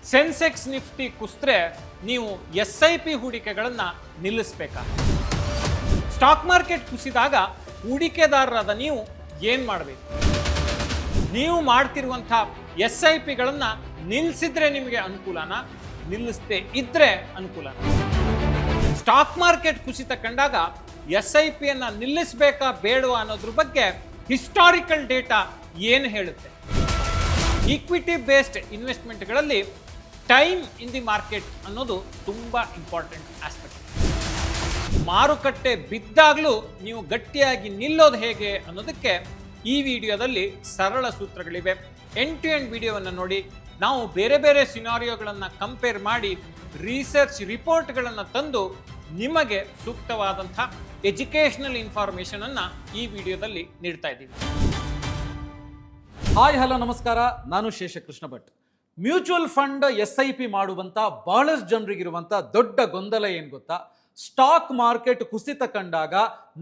Sensex Nifty ಕುಸಿದ್ರೆ ನೀವು SIP ಹೂಡಿಕೆಗಳನ್ನು ನಿಲ್ಲಿಸಬೇಕಾ? Stock market ಕುಸಿದಾಗ ಹೂಡಿಕೆದಾರರಾದ ನೀವು ಏನು ಮಾಡಬೇಕು? ನೀವು ಮಾಡ್ತಿರುವಂಥ SIPಗಳನ್ನು ನಿಲ್ಲಿಸಿದ್ರೆ ನಿಮಗೆ ಅನುಕೂಲನಾ, ನಿಲ್ಲಿಸದೆ ಇದ್ರೆ ಅನುಕೂಲನಾ? ಸ್ಟಾಕ್ ಮಾರ್ಕೆಟ್ ಕುಸಿತ ಕಂಡಾಗ SIPಯನ್ನು ನಿಲ್ಲಿಸಬೇಕಾ ಬೇಡವಾ ಅನ್ನೋದ್ರ ಬಗ್ಗೆ ಹಿಸ್ಟಾರಿಕಲ್ ಡೇಟಾ ಏನು ಹೇಳುತ್ತೆ? ಈಕ್ವಿಟಿ ಬೇಸ್ಡ್ ಇನ್ವೆಸ್ಟ್ಮೆಂಟ್ಗಳಲ್ಲಿ ಟೈಮ್ ಇನ್ ದಿ ಮಾರ್ಕೆಟ್ ಅನ್ನೋದು ತುಂಬ ಇಂಪಾರ್ಟೆಂಟ್ ಆಸ್ಪೆಕ್ಟ್. ಮಾರುಕಟ್ಟೆ ಬಿದ್ದಾಗಲೂ ನೀವು ಗಟ್ಟಿಯಾಗಿ ನಿಲ್ಲೋದು ಹೇಗೆ ಅನ್ನೋದಕ್ಕೆ ಈ ವಿಡಿಯೋದಲ್ಲಿ ಸರಳ ಸೂತ್ರಗಳಿವೆ. ಎಂಡ್ ಟು ಎಂಡ್ ವಿಡಿಯೋವನ್ನು ನೋಡಿ. ನಾವು ಬೇರೆ ಬೇರೆ ಸಿನಾರಿಯೋಗಳನ್ನು ಕಂಪೇರ್ ಮಾಡಿ ರಿಸರ್ಚ್ ರಿಪೋರ್ಟ್ಗಳನ್ನು ತಂದು ನಿಮಗೆ ಸೂಕ್ತವಾದಂಥ ಎಜುಕೇಷನಲ್ ಇನ್ಫಾರ್ಮೇಷನನ್ನು ಈ ವಿಡಿಯೋದಲ್ಲಿ ನೀಡ್ತಾ ಇದ್ದೀವಿ. ಹಾಯ್ ಹಲೋ ನಮಸ್ಕಾರ, ನಾನು Sheshakrishna Bhat. Mutual fund SIP ಮಾಡುವಂಥ ಬಹಳಷ್ಟು ಜನರಿಗಿರುವಂಥ ದೊಡ್ಡ ಗೊಂದಲ ಏನು ಗೊತ್ತಾ? ಸ್ಟಾಕ್ ಮಾರ್ಕೆಟ್ ಕುಸಿತ ಕಂಡಾಗ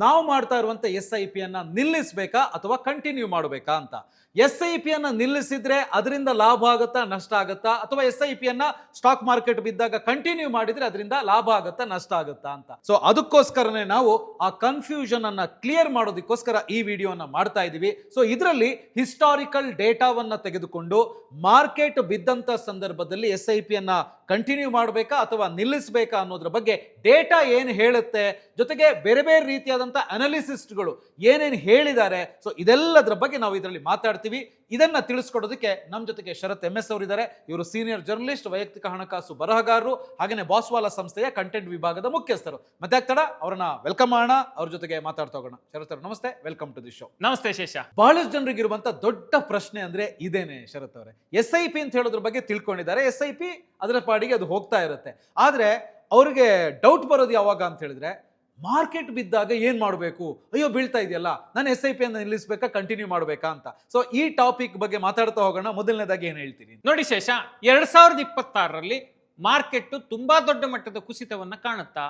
ನಾವು ಮಾಡ್ತಾ ಇರುವಂಥ SIPಯನ್ನು ನಿಲ್ಲಿಸಬೇಕಾ ಅಥವಾ ಕಂಟಿನ್ಯೂ ಮಾಡಬೇಕಾ ಅಂತ. SIPಯನ್ನು ನಿಲ್ಲಿಸಿದ್ರೆ ಅದರಿಂದ ಲಾಭ ಆಗುತ್ತಾ ನಷ್ಟ ಆಗುತ್ತಾ, ಅಥವಾ SIPಯನ್ನು ಸ್ಟಾಕ್ ಮಾರ್ಕೆಟ್ ಬಿದ್ದಾಗ ಕಂಟಿನ್ಯೂ ಮಾಡಿದ್ರೆ ಅದರಿಂದ ಲಾಭ ಆಗುತ್ತಾ ನಷ್ಟ ಆಗುತ್ತಾ ಅಂತ. ಸೊ ಅದಕ್ಕೋಸ್ಕರನೇ ನಾವು ಆ ಕನ್ಫ್ಯೂಷನ್ ಅನ್ನ ಕ್ಲಿಯರ್ ಮಾಡೋದಕ್ಕೋಸ್ಕರ ಈ ವಿಡಿಯೋನ ಮಾಡ್ತಾ ಇದ್ದೀವಿ. ಸೊ ಇದರಲ್ಲಿ ಹಿಸ್ಟಾರಿಕಲ್ ಡೇಟಾವನ್ನ ತೆಗೆದುಕೊಂಡು ಮಾರ್ಕೆಟ್ ಬಿದ್ದಂತ ಸಂದರ್ಭದಲ್ಲಿ SIPಯನ್ನು ಕಂಟಿನ್ಯೂ ಮಾಡಬೇಕಾ ಅಥವಾ ನಿಲ್ಲಿಸಬೇಕಾ ಅನ್ನೋದ್ರ ಬಗ್ಗೆ ಡೇಟಾ ಏನು ಹೇಳುತ್ತೆ, ಜೊತೆಗೆ ಬೇರೆ ಬೇರೆ ರೀತಿಯಾದಂಥ ಅನಾಲಿಸಿಸ್ಟ್ಗಳು ಏನೇನು ಹೇಳಿದ್ದಾರೆ, ಸೊ ಇದೆಲ್ಲದರ ಬಗ್ಗೆ ನಾವು ಇದರಲ್ಲಿ ಮಾತಾಡ್ತೀವಿ. ಇದನ್ನ ತಿಳಿಸ್ಕೊಡೋದಕ್ಕೆ ನಮ್ಮ ಜೊತೆಗೆ ಶರತ್ MS ಅವರಿದ್ದಾರೆ. ಇವರು ಸೀನಿಯರ್ ಜರ್ನಲಿಸ್ಟ್, ವೈಯಕ್ತಿಕ ಹಣಕಾಸು ಬರಹಗಾರರು, ಹಾಗೆಯೇ ಬಾಸ್ವಾಲಾ ಸಂಸ್ಥೆಯ ಕಂಟೆಂಟ್ ವಿಭಾಗದ ಮುಖ್ಯಸ್ಥರು. ಮತ್ತೆ ಆಗ್ತಾಡ ಅವರನ್ನ ವೆಲ್ಕಮ್ ಮಾಡೋಣ, ಅವ್ರ ಜೊತೆಗೆ ಮಾತಾಡ್ತಾ ಹೋಗೋಣ. ಶರತ್ ಅವರು ನಮಸ್ತೆ, ವೆಲ್ಕಮ್ ಟು ದಿ ಶೋ. ನಮಸ್ತೆ ಶೇಷ. ಬಹಳಷ್ಟು ಜನರಿಗೆ ಇರುವಂತ ದೊಡ್ಡ ಪ್ರಶ್ನೆ ಅಂದ್ರೆ ಇದೇನೆ ಶರತ್ ಅವರೇ. SIP ಅಂತ ಹೇಳೋದ್ರ ಬಗ್ಗೆ ತಿಳ್ಕೊಂಡಿದ್ದಾರೆ, SIP ಅದರ ಪಾಡಿಗೆ ಅದು ಹೋಗ್ತಾ ಇರುತ್ತೆ. ಆದ್ರೆ ಅವ್ರಿಗೆ ಡೌಟ್ ಬರೋದು ಯಾವಾಗ ಅಂತ ಹೇಳಿದ್ರೆ, ಮಾರ್ಕೆಟ್ ಬಿದ್ದಾಗ ಏನ್ ಮಾಡಬೇಕು, ಅಯ್ಯೋ ಬೀಳ್ತಾ ಇದೆಯಲ್ಲ, ನಾನು SIPಯನ್ನು ನಿಲ್ಲಿಸಬೇಕಾ ಕಂಟಿನ್ಯೂ ಮಾಡಬೇಕಾ ಅಂತ. ಸೊ ಈ ಟಾಪಿಕ್ ಬಗ್ಗೆ ಮಾತಾಡ್ತಾ ಹೋಗೋಣ. ಮೊದಲನೇದಾಗಿ ಏನ್ ಹೇಳ್ತೀನಿ ನೋಡಿ ಶೇಷ, 2026ರಲ್ಲಿ ಮಾರ್ಕೆಟ್ ತುಂಬಾ ದೊಡ್ಡ ಮಟ್ಟದ ಕುಸಿತವನ್ನ ಕಾಣುತ್ತಾ?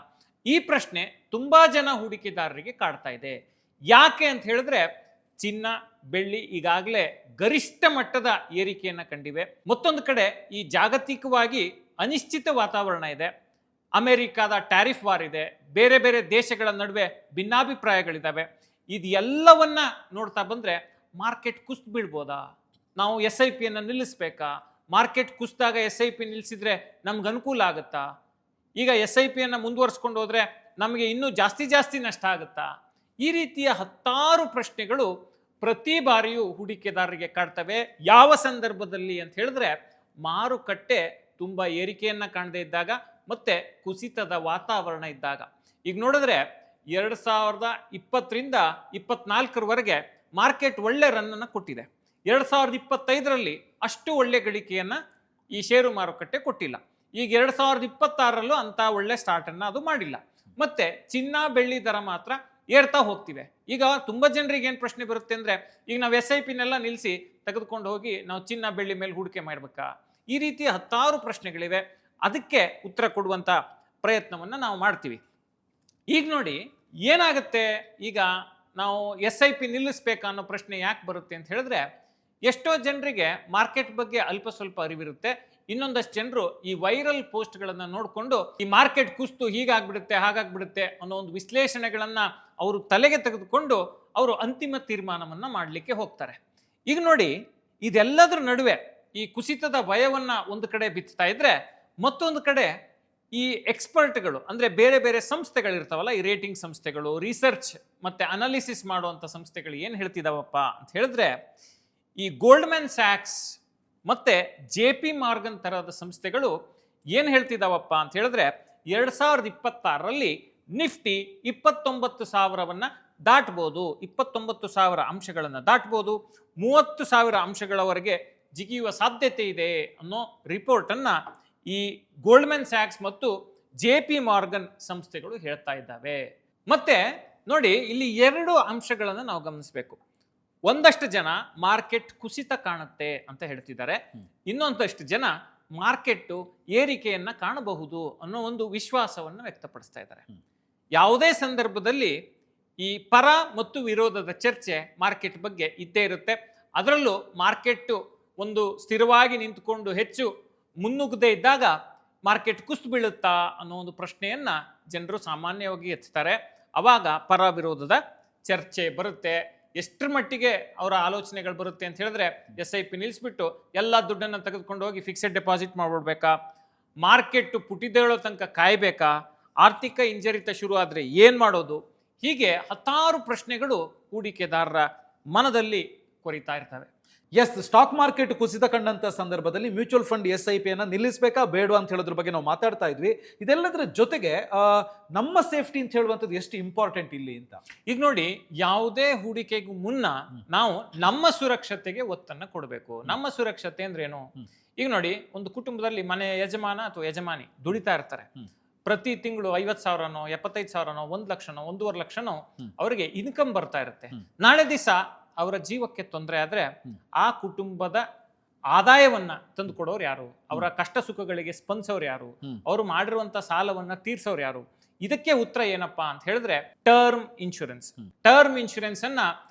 ಈ ಪ್ರಶ್ನೆ ತುಂಬಾ ಜನ ಹೂಡಿಕೆದಾರರಿಗೆ ಕಾಡ್ತಾ ಇದೆ. ಯಾಕೆ ಅಂತ ಹೇಳಿದ್ರೆ, ಚಿನ್ನ ಬೆಳ್ಳಿ ಈಗಾಗಲೇ ಗರಿಷ್ಠ ಮಟ್ಟದ ಏರಿಕೆಯನ್ನ ಕಂಡಿವೆ. ಮತ್ತೊಂದು ಕಡೆ ಈ ಜಾಗತಿಕವಾಗಿ ಅನಿಶ್ಚಿತ ವಾತಾವರಣ ಇದೆ. ಅಮೆರಿಕಾದ ಟ್ಯಾರಿಫ್ ವಾರ್ ಇದೆ, ಬೇರೆ ಬೇರೆ ದೇಶಗಳ ನಡುವೆ ಭಿನ್ನಾಭಿಪ್ರಾಯಗಳಿದ್ದಾವೆ. ಇದೆಲ್ಲವನ್ನ ನೋಡ್ತಾ ಬಂದ್ರೆ ಮಾರ್ಕೆಟ್ ಕುಸಿದು ಬೀಳ್ಬೋದಾ, ನಾವು SIPಯನ್ನು ನಿಲ್ಲಿಸಬೇಕಾ, ಮಾರ್ಕೆಟ್ ಕುಸಿದಾಗ SIP ನಿಲ್ಲಿಸಿದ್ರೆ ನಮ್ಗೆ ಅನುಕೂಲ ಆಗುತ್ತಾ, ಈಗ SIPಯನ್ನು ಮುಂದುವರಿಸ್ಕೊಂಡು ಹೋದ್ರೆ ನಮಗೆ ಇನ್ನೂ ಜಾಸ್ತಿ ನಷ್ಟ ಆಗುತ್ತಾ? ಈ ರೀತಿಯ ಹತ್ತಾರು ಪ್ರಶ್ನೆಗಳು ಪ್ರತಿ ಬಾರಿಯೂ ಹೂಡಿಕೆದಾರರಿಗೆ ಕಾಡ್ತವೆ. ಯಾವ ಸಂದರ್ಭದಲ್ಲಿ ಅಂತ ಹೇಳಿದ್ರೆ, ಮಾರುಕಟ್ಟೆ ತುಂಬಾ ಏರಿಕೆಯನ್ನ ಕಾಣದೇ ಇದ್ದಾಗ ಮತ್ತೆ ಕುಸಿತದ ವಾತಾವರಣ ಇದ್ದಾಗ. ಈಗ ನೋಡಿದ್ರೆ 2020ರಿಂದ 24ರವರೆಗೆ ಮಾರ್ಕೆಟ್ ಒಳ್ಳೆ ರನ್ನನ್ನು ಕೊಟ್ಟಿದೆ. 2025ರಲ್ಲಿ ಅಷ್ಟು ಒಳ್ಳೆ ಗಳಿಕೆಯನ್ನ ಈ ಷೇರು ಮಾರುಕಟ್ಟೆ ಕೊಟ್ಟಿಲ್ಲ. ಈಗ 2026ರಲ್ಲೂ ಅಂತ ಒಳ್ಳೆ ಸ್ಟಾರ್ಟ್ ಅನ್ನ ಅದು ಮಾಡಿಲ್ಲ. ಮತ್ತೆ ಚಿನ್ನ ಬೆಳ್ಳಿ ದರ ಮಾತ್ರ ಏರ್ತಾ ಹೋಗ್ತಿವೆ. ಈಗ ತುಂಬಾ ಜನರಿಗೆ ಏನ್ ಪ್ರಶ್ನೆ ಬರುತ್ತೆ ಅಂದ್ರೆ, ಈಗ ನಾವು SIPನೆಲ್ಲ ನಿಲ್ಲಿಸಿ ತೆಗೆದುಕೊಂಡು ಹೋಗಿ ನಾವು ಚಿನ್ನ ಬೆಳ್ಳಿ ಮೇಲೆ ಹೂಡಿಕೆ ಮಾಡ್ಬೇಕಾ? ಈ ರೀತಿಯ ಹತ್ತಾರು ಪ್ರಶ್ನೆಗಳಿವೆ. ಅದಕ್ಕೆ ಉತ್ತರ ಕೊಡುವಂತ ಪ್ರಯತ್ನವನ್ನ ನಾವು ಮಾಡ್ತೀವಿ. ಈಗ ನೋಡಿ ಏನಾಗುತ್ತೆ, ಈಗ ನಾವು SIP ನಿಲ್ಲಿಸ್ಬೇಕಾ ಅನ್ನೋ ಪ್ರಶ್ನೆ ಯಾಕೆ ಬರುತ್ತೆ ಅಂತ ಹೇಳಿದ್ರೆ, ಎಷ್ಟೋ ಜನರಿಗೆ ಮಾರ್ಕೆಟ್ ಬಗ್ಗೆ ಅಲ್ಪ ಸ್ವಲ್ಪ ಅರಿವಿರುತ್ತೆ. ಇನ್ನೊಂದಷ್ಟು ಜನರು ಈ ವೈರಲ್ ಪೋಸ್ಟ್ಗಳನ್ನು ನೋಡಿಕೊಂಡು ಈ ಮಾರ್ಕೆಟ್ ಕುಸಿತು ಹೀಗಾಗ್ಬಿಡುತ್ತೆ ಹಾಗಾಗ್ಬಿಡುತ್ತೆ ಅನ್ನೋ ಒಂದು ವಿಶ್ಲೇಷಣೆಗಳನ್ನ ಅವರು ತಲೆಗೆ ತೆಗೆದುಕೊಂಡು ಅವರು ಅಂತಿಮ ತೀರ್ಮಾನವನ್ನ ಮಾಡಲಿಕ್ಕೆ ಹೋಗ್ತಾರೆ. ಈಗ ನೋಡಿ, ಇದೆಲ್ಲದರ ನಡುವೆ ಈ ಕುಸಿತದ ಭಯವನ್ನ ಒಂದು ಕಡೆ ಬಿತ್ತಾ ಇದ್ರೆ, ಮತ್ತೊಂದು ಕಡೆ ಈ ಎಕ್ಸ್ಪರ್ಟ್ಗಳು ಅಂದ್ರೆ ಬೇರೆ ಬೇರೆ ಸಂಸ್ಥೆಗಳಿರ್ತಾವಲ್ಲ, ಈ ರೇಟಿಂಗ್ ಸಂಸ್ಥೆಗಳು, ರಿಸರ್ಚ್ ಮತ್ತೆ ಅನಾಲಿಸಿಸ್ ಮಾಡುವಂಥ ಸಂಸ್ಥೆಗಳು ಏನು ಹೇಳ್ತಿದಾವಪ್ಪ ಅಂತ ಹೇಳಿದ್ರೆ, ಈ ಗೋಲ್ಡ್ಮನ್ ಸ್ಯಾಕ್ಸ್ ಮತ್ತೆ JP ಮಾರ್ಗನ್ ತರಹದ ಸಂಸ್ಥೆಗಳು ಏನು ಹೇಳ್ತಿದಾವಪ್ಪ ಅಂತ ಹೇಳಿದ್ರೆ, 2026ರಲ್ಲಿ ನಿಫ್ಟಿ 29,000ವನ್ನ ದಾಟ್ಬೋದು, 29,000 ಅಂಶಗಳನ್ನು ದಾಟ್ಬೋದು, 30,000 ಅಂಶಗಳವರೆಗೆ ಜಿಗಿಯುವ ಸಾಧ್ಯತೆ ಇದೆ ಅನ್ನೋ ರಿಪೋರ್ಟನ್ನ ಈ ಗೋಲ್ಡ್ಮನ್ ಸ್ಯಾಕ್ಸ್ ಮತ್ತು JP ಮಾರ್ಗನ್ ಸಂಸ್ಥೆಗಳು ಹೇಳ್ತಾ ಇದ್ದಾವೆ. ಮತ್ತೆ ನೋಡಿ, ಇಲ್ಲಿ 2 ಅಂಶಗಳನ್ನು ನಾವು ಗಮನಿಸಬೇಕು. ಒಂದಷ್ಟು ಜನ ಮಾರ್ಕೆಟ್ ಕುಸಿತ ಕಾಣುತ್ತೆ ಅಂತ ಹೇಳ್ತಿದ್ದಾರೆ, ಇನ್ನೊಂದಷ್ಟು ಜನ ಮಾರ್ಕೆಟ್ ಏರಿಕೆಯನ್ನ ಕಾಣಬಹುದು ಅನ್ನೋ ಒಂದು ವಿಶ್ವಾಸವನ್ನು ವ್ಯಕ್ತಪಡಿಸ್ತಾ ಇದ್ದಾರೆ. ಯಾವುದೇ ಸಂದರ್ಭದಲ್ಲಿ ಈ ಪರ ಮತ್ತು ವಿರೋಧದ ಚರ್ಚೆ ಮಾರ್ಕೆಟ್ ಬಗ್ಗೆ ಇದ್ದೇ ಇರುತ್ತೆ. ಅದರಲ್ಲೂ ಮಾರ್ಕೆಟ್ ಒಂದು ಸ್ಥಿರವಾಗಿ ನಿಂತುಕೊಂಡು ಹೆಚ್ಚು ಮುನ್ನುಗ್ಗದೇ ಇದ್ದಾಗ ಮಾರ್ಕೆಟ್ ಕುಸಿದು ಬೀಳುತ್ತಾ ಅನ್ನೋ ಒಂದು ಪ್ರಶ್ನೆಯನ್ನ ಜನರು ಸಾಮಾನ್ಯವಾಗಿ ಎತ್ತಾರೆ. ಅವಾಗ ಪರ ವಿರೋಧದ ಚರ್ಚೆ ಬರುತ್ತೆ. ಎಷ್ಟರ ಮಟ್ಟಿಗೆ ಅವರ ಆಲೋಚನೆಗಳು ಬರುತ್ತೆ ಅಂತ ಹೇಳಿದ್ರೆ, SIP ನಿಲ್ಲಿಸ್ಬಿಟ್ಟು ಎಲ್ಲ ದುಡ್ಡನ್ನು ತೆಗೆದುಕೊಂಡು ಹೋಗಿ ಫಿಕ್ಸೆಡ್ ಡೆಪಾಸಿಟ್ ಮಾಡ್ಬಿಡ್ಬೇಕಾ, ಮಾರ್ಕೆಟ್ ಪುಟಿದೇಳೋ ತನಕ ಕಾಯ್ಬೇಕಾ, ಆರ್ಥಿಕ ಹಿಂಜರಿತ ಶುರು ಆದರೆ ಏನು ಮಾಡೋದು, ಹೀಗೆ ಹತ್ತಾರು ಪ್ರಶ್ನೆಗಳು ಹೂಡಿಕೆದಾರರ ಮನದಲ್ಲಿ ಕೊರಿತಾ ಇರ್ತವೆ. ಎಸ್, ಸ್ಟಾಕ್ ಮಾರ್ಕೆಟ್ ಕುಸಿತ ಕಂಡಂತ ಸಂದರ್ಭದಲ್ಲಿ ಮ್ಯೂಚುವಲ್ ಫಂಡ್ SIP ಅನ್ನ ನಿಲ್ಲಿಸಬೇಕಾ ಬೇಡವಾ ಅಂತ ಹೇಳೋದ್ರ ಬಗ್ಗೆ ನಾವು ಮಾತಾಡ್ತಾ ಇದ್ವಿ. ಇದೆಲ್ಲದರ ಜೊತೆಗೆ ನಮ್ಮ ಸೇಫ್ಟಿ ಅಂತ ಹೇಳುವಂಥದ್ದು ಎಷ್ಟು ಇಂಪಾರ್ಟೆಂಟ್ ಇಲ್ಲಿ ಅಂತ. ಈಗ ನೋಡಿ, ಯಾವುದೇ ಹೂಡಿಕೆಗೂ ಮುನ್ನ ನಾವು ನಮ್ಮ ಸುರಕ್ಷತೆಗೆ ಒತ್ತನ್ನು ಕೊಡಬೇಕು. ನಮ್ಮ ಸುರಕ್ಷತೆ ಅಂದ್ರೇನು? ಈಗ ನೋಡಿ, ಒಂದು ಕುಟುಂಬದಲ್ಲಿ ಮನೆ ಯಜಮಾನ ಅಥವಾ ಯಜಮಾನಿ ದುಡಿತಾ ಇರ್ತಾರೆ. ಪ್ರತಿ ತಿಂಗಳು 50,000ನೋ 75,000ನೋ 1 ಲಕ್ಷನೋ 1.5 ಲಕ್ಷನೋ ಅವರಿಗೆ ಇನ್ಕಮ್ ಬರ್ತಾ ಇರುತ್ತೆ. ನಾಳೆ ದಿವಸ ಅವರ ಜೀವಕ್ಕೆ ತೊಂದರೆ ಆದ್ರೆ ಆ ಕುಟುಂಬದ ಆದಾಯವನ್ನ ತಂದು ಕೊಡೋರು ಯಾರು? ಅವರ ಕಷ್ಟ ಸುಖಗಳಿಗೆ ಸ್ಪಂದಿಸೋರು ಯಾರು? ಅವರು ಮಾಡಿರುವಂತ ಸಾಲವನ್ನ ತೀರ್ಸೋರು ಯಾರು? ಇದಕ್ಕೆ ಉತ್ತರ ಏನಪ್ಪಾ ಅಂತ ಹೇಳಿದ್ರೆ ಟರ್ಮ್ ಇನ್ಶೂರೆನ್ಸ್. ಟರ್ಮ್ ಇನ್ಶೂರೆನ್ಸ್ ಅನ್ನ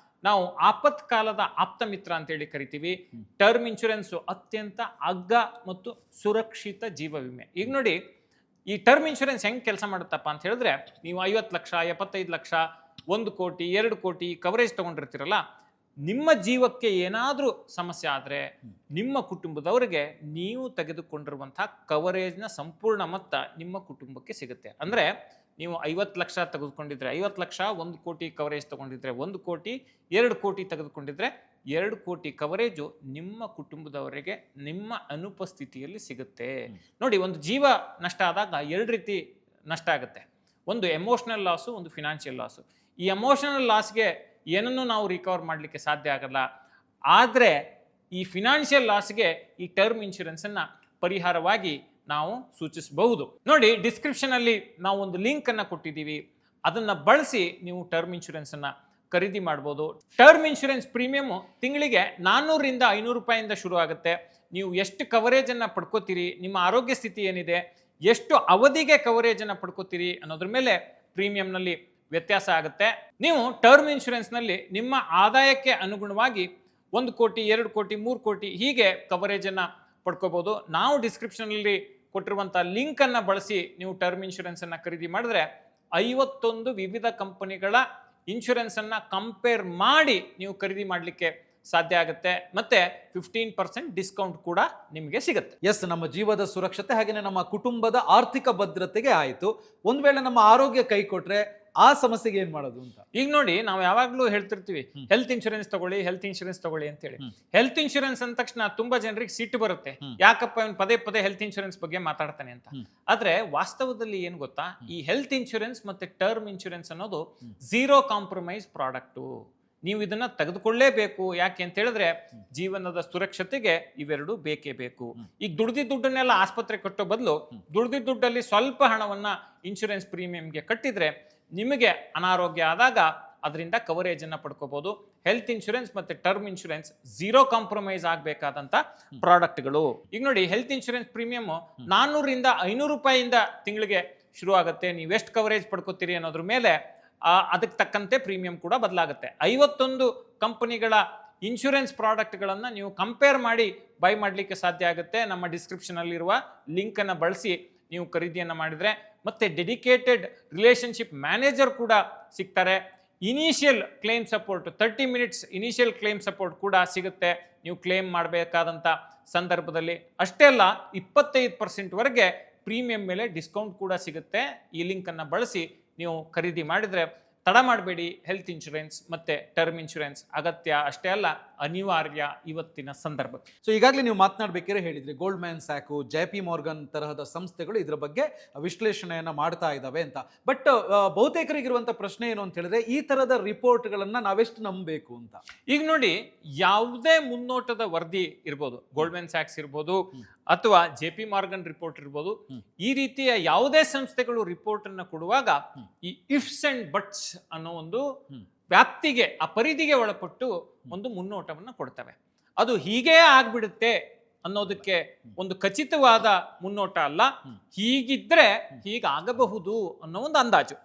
ನಾವು ಆಪತ್ಕಾಲದ ಆಪ್ತ ಮಿತ್ರ ಅಂತ ಹೇಳಿ ಕರಿತೀವಿ. ಟರ್ಮ್ ಇನ್ಶೂರೆನ್ಸ್ ಅತ್ಯಂತ ಅಗ್ಗ ಮತ್ತು ಸುರಕ್ಷಿತ ಜೀವ ವಿಮೆ. ಈಗ ನೋಡಿ, ಈ ಟರ್ಮ್ ಇನ್ಶೂರೆನ್ಸ್ ಹೆಂಗ್ ಕೆಲಸ ಮಾಡುತ್ತಪ್ಪ ಅಂತ ಹೇಳಿದ್ರೆ, ನೀವು 50 ಲಕ್ಷ 75 ಲಕ್ಷ 1 ಕೋಟಿ 2 ಕೋಟಿ ಕವರೇಜ್ ತಗೊಂಡಿರ್ತೀರಲ್ಲ, ನಿಮ್ಮ ಜೀವಕ್ಕೆ ಏನಾದರೂ ಸಮಸ್ಯೆ ಆದರೆ ನಿಮ್ಮ ಕುಟುಂಬದವರಿಗೆ ನೀವು ತೆಗೆದುಕೊಂಡಿರುವಂತಹ ಕವರೇಜ್ನ ಸಂಪೂರ್ಣ ಮೊತ್ತ ನಿಮ್ಮ ಕುಟುಂಬಕ್ಕೆ ಸಿಗುತ್ತೆ. ಅಂದರೆ ನೀವು 50 ಲಕ್ಷ ತೆಗೆದುಕೊಂಡಿದ್ರೆ 50 ಲಕ್ಷ, 1 ಕೋಟಿ ಕವರೇಜ್ ತಗೊಂಡಿದ್ರೆ 1 ಕೋಟಿ, 2 ಕೋಟಿ ತೆಗೆದುಕೊಂಡಿದ್ರೆ 2 ಕೋಟಿ ಕವರೇಜು ನಿಮ್ಮ ಕುಟುಂಬದವರಿಗೆ ನಿಮ್ಮ ಅನುಪಸ್ಥಿತಿಯಲ್ಲಿ ಸಿಗುತ್ತೆ. ನೋಡಿ, ಒಂದು ಜೀವ ನಷ್ಟ ಆದಾಗ 2 ರೀತಿ ನಷ್ಟ ಆಗುತ್ತೆ. ಒಂದು ಎಮೋಷನಲ್ ಲಾಸು, ಒಂದು ಫಿನಾನ್ಷಿಯಲ್ ಲಾಸು. ಈ ಎಮೋಷನಲ್ ಲಾಸ್ಗೆ ಏನನ್ನೂ ನಾವು ರಿಕವರ್ ಮಾಡಲಿಕ್ಕೆ ಸಾಧ್ಯ ಆಗಲ್ಲ. ಆದರೆ ಈ ಫಿನಾನ್ಷಿಯಲ್ ಲಾಸ್ಗೆ ಈ ಟರ್ಮ್ ಇನ್ಶೂರೆನ್ಸನ್ನು ಪರಿಹಾರವಾಗಿ ನಾವು ಸೂಚಿಸಬಹುದು. ನೋಡಿ, ಡಿಸ್ಕ್ರಿಪ್ಷನ್ ಅಲ್ಲಿ ನಾವು ಒಂದು ಲಿಂಕ್ ಅನ್ನ ಕೊಟ್ಟಿದ್ದೀವಿ. ಅದನ್ನ ಬಳಸಿ ನೀವು ಟರ್ಮ್ ಇನ್ಶೂರೆನ್ಸ್ ಅನ್ನ ಖರೀದಿ ಮಾಡಬಹುದು. ಟರ್ಮ್ ಇನ್ಶೂರೆನ್ಸ್ ಪ್ರೀಮಿಯಮ್ ತಿಂಗಳಿಗೆ 400ರಿಂದ 500 ರೂಪಾಯಿಂದ ಶುರು ಆಗುತ್ತೆ. ನೀವು ಎಷ್ಟು ಕವರೇಜ್ ಅನ್ನ ಪಡ್ಕೋತೀರಿ, ನಿಮ್ಮ ಆರೋಗ್ಯ ಸ್ಥಿತಿ ಏನಿದೆ, ಎಷ್ಟು ಅವಧಿಗೆ ಕವರೇಜ್ ಅನ್ನ ಪಡ್ಕೋತೀರಿ ಅನ್ನೋದ್ರ ಮೇಲೆ ಪ್ರೀಮಿಯಂನಲ್ಲಿ ವ್ಯತ್ಯಾಸ ಆಗುತ್ತೆ. ನೀವು ಟರ್ಮ್ ಇನ್ಶೂರೆನ್ಸ್ ನಲ್ಲಿ ನಿಮ್ಮ ಆದಾಯಕ್ಕೆ ಅನುಗುಣವಾಗಿ 1 ಕೋಟಿ 2 ಕೋಟಿ 3 ಕೋಟಿ ಹೀಗೆ ಕವರೇಜ್ ಅನ್ನ ಪಡ್ಕೋಬಹುದು. ನಾವು ಡಿಸ್ಕ್ರಿಪ್ಷನ್ ಅಲ್ಲಿ ಕೊಟ್ಟಿರುವಂತಹ ಲಿಂಕ್ ಅನ್ನ ಬಳಸಿ ನೀವು ಟರ್ಮ್ ಇನ್ಶೂರೆನ್ಸ್ ಅನ್ನ ಖರೀದಿ ಮಾಡಿದ್ರೆ 51 ವಿವಿಧ ಕಂಪನಿಗಳ ಇನ್ಶೂರೆನ್ಸ್ ಅನ್ನ ಕಂಪೇರ್ ಮಾಡಿ ನೀವು ಖರೀದಿ ಮಾಡಲಿಕ್ಕೆ ಸಾಧ್ಯ ಆಗುತ್ತೆ. ಮತ್ತೆ 15% ಡಿಸ್ಕೌಂಟ್ ಕೂಡ ನಿಮಗೆ ಸಿಗುತ್ತೆ. ಎಸ್, ನಮ್ಮ ಜೀವದ ಸುರಕ್ಷತೆ ಹಾಗೇನೆ ನಮ್ಮ ಕುಟುಂಬದ ಆರ್ಥಿಕ ಭದ್ರತೆಗೆ ಆಯಿತು. ಒಂದ್ ವೇಳೆ ನಮ್ಮ ಆರೋಗ್ಯ ಕೈ ಕೊಟ್ರೆ ಆ ಸಮಸ್ಯೆಗೆ ಏನ್ ಮಾಡೋದು ಅಂತ. ಈಗ ನೋಡಿ, ನಾವು ಯಾವಾಗ್ಲೂ ಹೇಳ್ತಿರ್ತೀವಿ ಹೆಲ್ತ್ ಇನ್ಶೂರೆನ್ಸ್ ತಗೊಳ್ಳಿ, ಹೆಲ್ತ್ ಇನ್ಶೂರೆನ್ಸ್ ತಗೊಳ್ಳಿ ಅಂತ ಹೇಳಿ. ಹೆಲ್ತ್ ಇನ್ಶೂರೆನ್ಸ್ ಅಂದ ತಕ್ಷಣ ತುಂಬಾ ಜನರಿಗೆ ಸಿಟ್ಟು ಬರುತ್ತೆ. ಯಾಕಪ್ಪ ಇವನು ಪದೇ ಪದೇ ಹೆಲ್ತ್ ಇನ್ಶೂರೆನ್ಸ್ ಬಗ್ಗೆ ಮಾತಾಡ್ತಾನೆ ಅಂತ. ಆದ್ರೆ ವಾಸ್ತವದಲ್ಲಿ ಏನ್ ಗೊತ್ತಾ, ಈ ಹೆಲ್ತ್ ಇನ್ಶೂರೆನ್ಸ್ ಮತ್ತೆ ಟರ್ಮ್ ಇನ್ಶೂರೆನ್ಸ್ ಅನ್ನೋದು ಝೀರೋ ಕಾಂಪ್ರಮೈಸ್ ಪ್ರಾಡಕ್ಟು. ನೀವು ಇದನ್ನ ತೆಗೆದುಕೊಳ್ಳೇಬೇಕು. ಯಾಕೆ ಅಂತ ಹೇಳಿದ್ರೆ ಜೀವನದ ಸುರಕ್ಷತೆಗೆ ಇವೆರಡು ಬೇಕೇ ಬೇಕು. ಈಗ ದುಡ್ದಿದ್ದ ದುಡ್ಡನ್ನೆಲ್ಲ ಆಸ್ಪತ್ರೆ ಕಟ್ಟೋ ಬದಲು ದುಡ್ದಿದ್ದ ದುಡ್ಡಲ್ಲಿ ಸ್ವಲ್ಪ ಹಣವನ್ನ ಇನ್ಶೂರೆನ್ಸ್ ಪ್ರೀಮಿಯಂಗೆ ಕಟ್ಟಿದ್ರೆ ನಿಮಗೆ ಅನಾರೋಗ್ಯ ಆದಾಗ ಅದರಿಂದ ಕವರೇಜ್ ಅನ್ನ ಪಡ್ಕೋಬಹುದು. ಹೆಲ್ತ್ ಇನ್ಶೂರೆನ್ಸ್ ಮತ್ತೆ ಟರ್ಮ್ ಇನ್ಶೂರೆನ್ಸ್ ಝೀರೋ ಕಾಂಪ್ರಮೈಸ್ ಆಗಬೇಕಾದಂತ ಪ್ರಾಡಕ್ಟ್ಗಳು. ಈಗ ನೋಡಿ, ಹೆಲ್ತ್ ಇನ್ಶೂರೆನ್ಸ್ ಪ್ರೀಮಿಯಂ 400ರಿಂದ 500 ರೂಪಾಯಿಯಿಂದ ತಿಂಗಳಿಗೆ ಶುರು ಆಗುತ್ತೆ. ನೀವು ಎಷ್ಟು ಕವರೇಜ್ ಪಡ್ಕೋತೀರಿ ಅನ್ನೋದ್ರ ಮೇಲೆ ಅದಕ್ಕೆ ತಕ್ಕಂತೆ ಪ್ರೀಮಿಯಂ ಕೂಡ ಬದಲಾಗುತ್ತೆ. 51 ಕಂಪನಿಗಳ ಇನ್ಶೂರೆನ್ಸ್ ಪ್ರಾಡಕ್ಟ್ಗಳನ್ನು ನೀವು ಕಂಪೇರ್ ಮಾಡಿ ಬೈ ಮಾಡಲಿಕ್ಕೆ ಸಾಧ್ಯ ಆಗುತ್ತೆ. ನಮ್ಮ ಡಿಸ್ಕ್ರಿಪ್ಷನ್ ಅಲ್ಲಿರುವ ಲಿಂಕ್ ಅನ್ನು ಬಳಸಿ ನೀವು ಖರೀದಿಯನ್ನು ಮಾಡಿದ್ರೆ, ಮತ್ತೆ ಡೆಡಿಕೇಟೆಡ್ ರಿಲೇಶನ್ಶಿಪ್ ಮ್ಯಾನೇಜರ್ ಕೂಡ ಸಿಗ್ತಾರೆ. Initial claim support 30 minutes initial claim support ಕೂಡ ಸಿಗುತ್ತೆ ನೀವು ಕ್ಲೇಮ್ ಮಾಡಬೇಕಾದಂಥ ಸಂದರ್ಭದಲ್ಲಿ. ಅಷ್ಟೇ ಅಲ್ಲ, 25% ವರೆಗೆ ಪ್ರೀಮಿಯಂ ಮೇಲೆ ಡಿಸ್ಕೌಂಟ್ ಕೂಡ ಸಿಗುತ್ತೆ. ಈ ಲಿಂಕ್ ಅನ್ನು ಬಳಸಿ ನೀವು ಖರೀದಿ ಮಾಡಿದ್ರೆ ತಡ ಮಾಡಬೇಡಿ. ಹೆಲ್ತ್ ಇನ್ಶೂರೆನ್ಸ್ ಮತ್ತೆ ಟರ್ಮ್ ಇನ್ಶೂರೆನ್ಸ್ ಅಗತ್ಯ ಅಷ್ಟೇ ಅಲ್ಲ, ಅನಿವಾರ್ಯ ಇವತ್ತಿನ ಸಂದರ್ಭ. ಸೊ ಈಗಾಗಲೇ ನೀವು ಮಾತನಾಡಬೇಕಾದ್ರೆ ಹೇಳಿದ್ರಿ ಗೋಲ್ಡ್ಮ್ಯಾನ್ ಸ್ಯಾಕು, JP ಮಾರ್ಗನ್ ತರಹದ ಸಂಸ್ಥೆಗಳು ಇದರ ಬಗ್ಗೆ ವಿಶ್ಲೇಷಣೆಯನ್ನ ಮಾಡ್ತಾ ಇದ್ದಾವೆ ಅಂತ. ಬಟ್ ಬಹುತೇಕರಿಗಿರುವಂತ ಪ್ರಶ್ನೆ ಏನು ಅಂತ ಹೇಳಿದ್ರೆ, ಈ ತರದ ರಿಪೋರ್ಟ್ಗಳನ್ನ ನಾವೆಷ್ಟು ನಂಬಬೇಕು ಅಂತ. ಈಗ ನೋಡಿ, ಯಾವುದೇ ಮುನ್ನೋಟದ ವರದಿ ಇರ್ಬೋದು, ಗೋಲ್ಡ್ಮ್ಯಾನ್ ಸ್ಯಾಕ್ಸ್ ಇರ್ಬೋದು ಅಥವಾ JP ಮಾರ್ಗನ್ ರಿಪೋರ್ಟ್ ಇರ್ಬೋದು, ಈ ರೀತಿಯ ಯಾವುದೇ ಸಂಸ್ಥೆಗಳು ರಿಪೋರ್ಟ್ ಅನ್ನು ಕೊಡುವಾಗ ಈ ಇಫ್ಸ್ ಅಂಡ್ ಬಟ್ಸ್ ಅನ್ನೋ ಒಂದು ವ್ಯಾಪ್ತಿಗೆ, ಆ ಪರಿಧಿಗೆ ಒಳಪಟ್ಟು ಒಂದು ಮುನ್ನೋಟವನ್ನು ಕೊಡ್ತವೆ. ಅದು ಹೀಗೇ ಆಗ್ಬಿಡುತ್ತೆ ಅನ್ನೋದಕ್ಕೆ ಒಂದು ಖಚಿತವಾದ ಮುನ್ನೋಟ ಅಲ್ಲ. ಹೀಗಿದ್ರೆ ಹೀಗಾಗಬಹುದು ಅನ್ನೋ ಒಂದು ಅಂದಾಜು.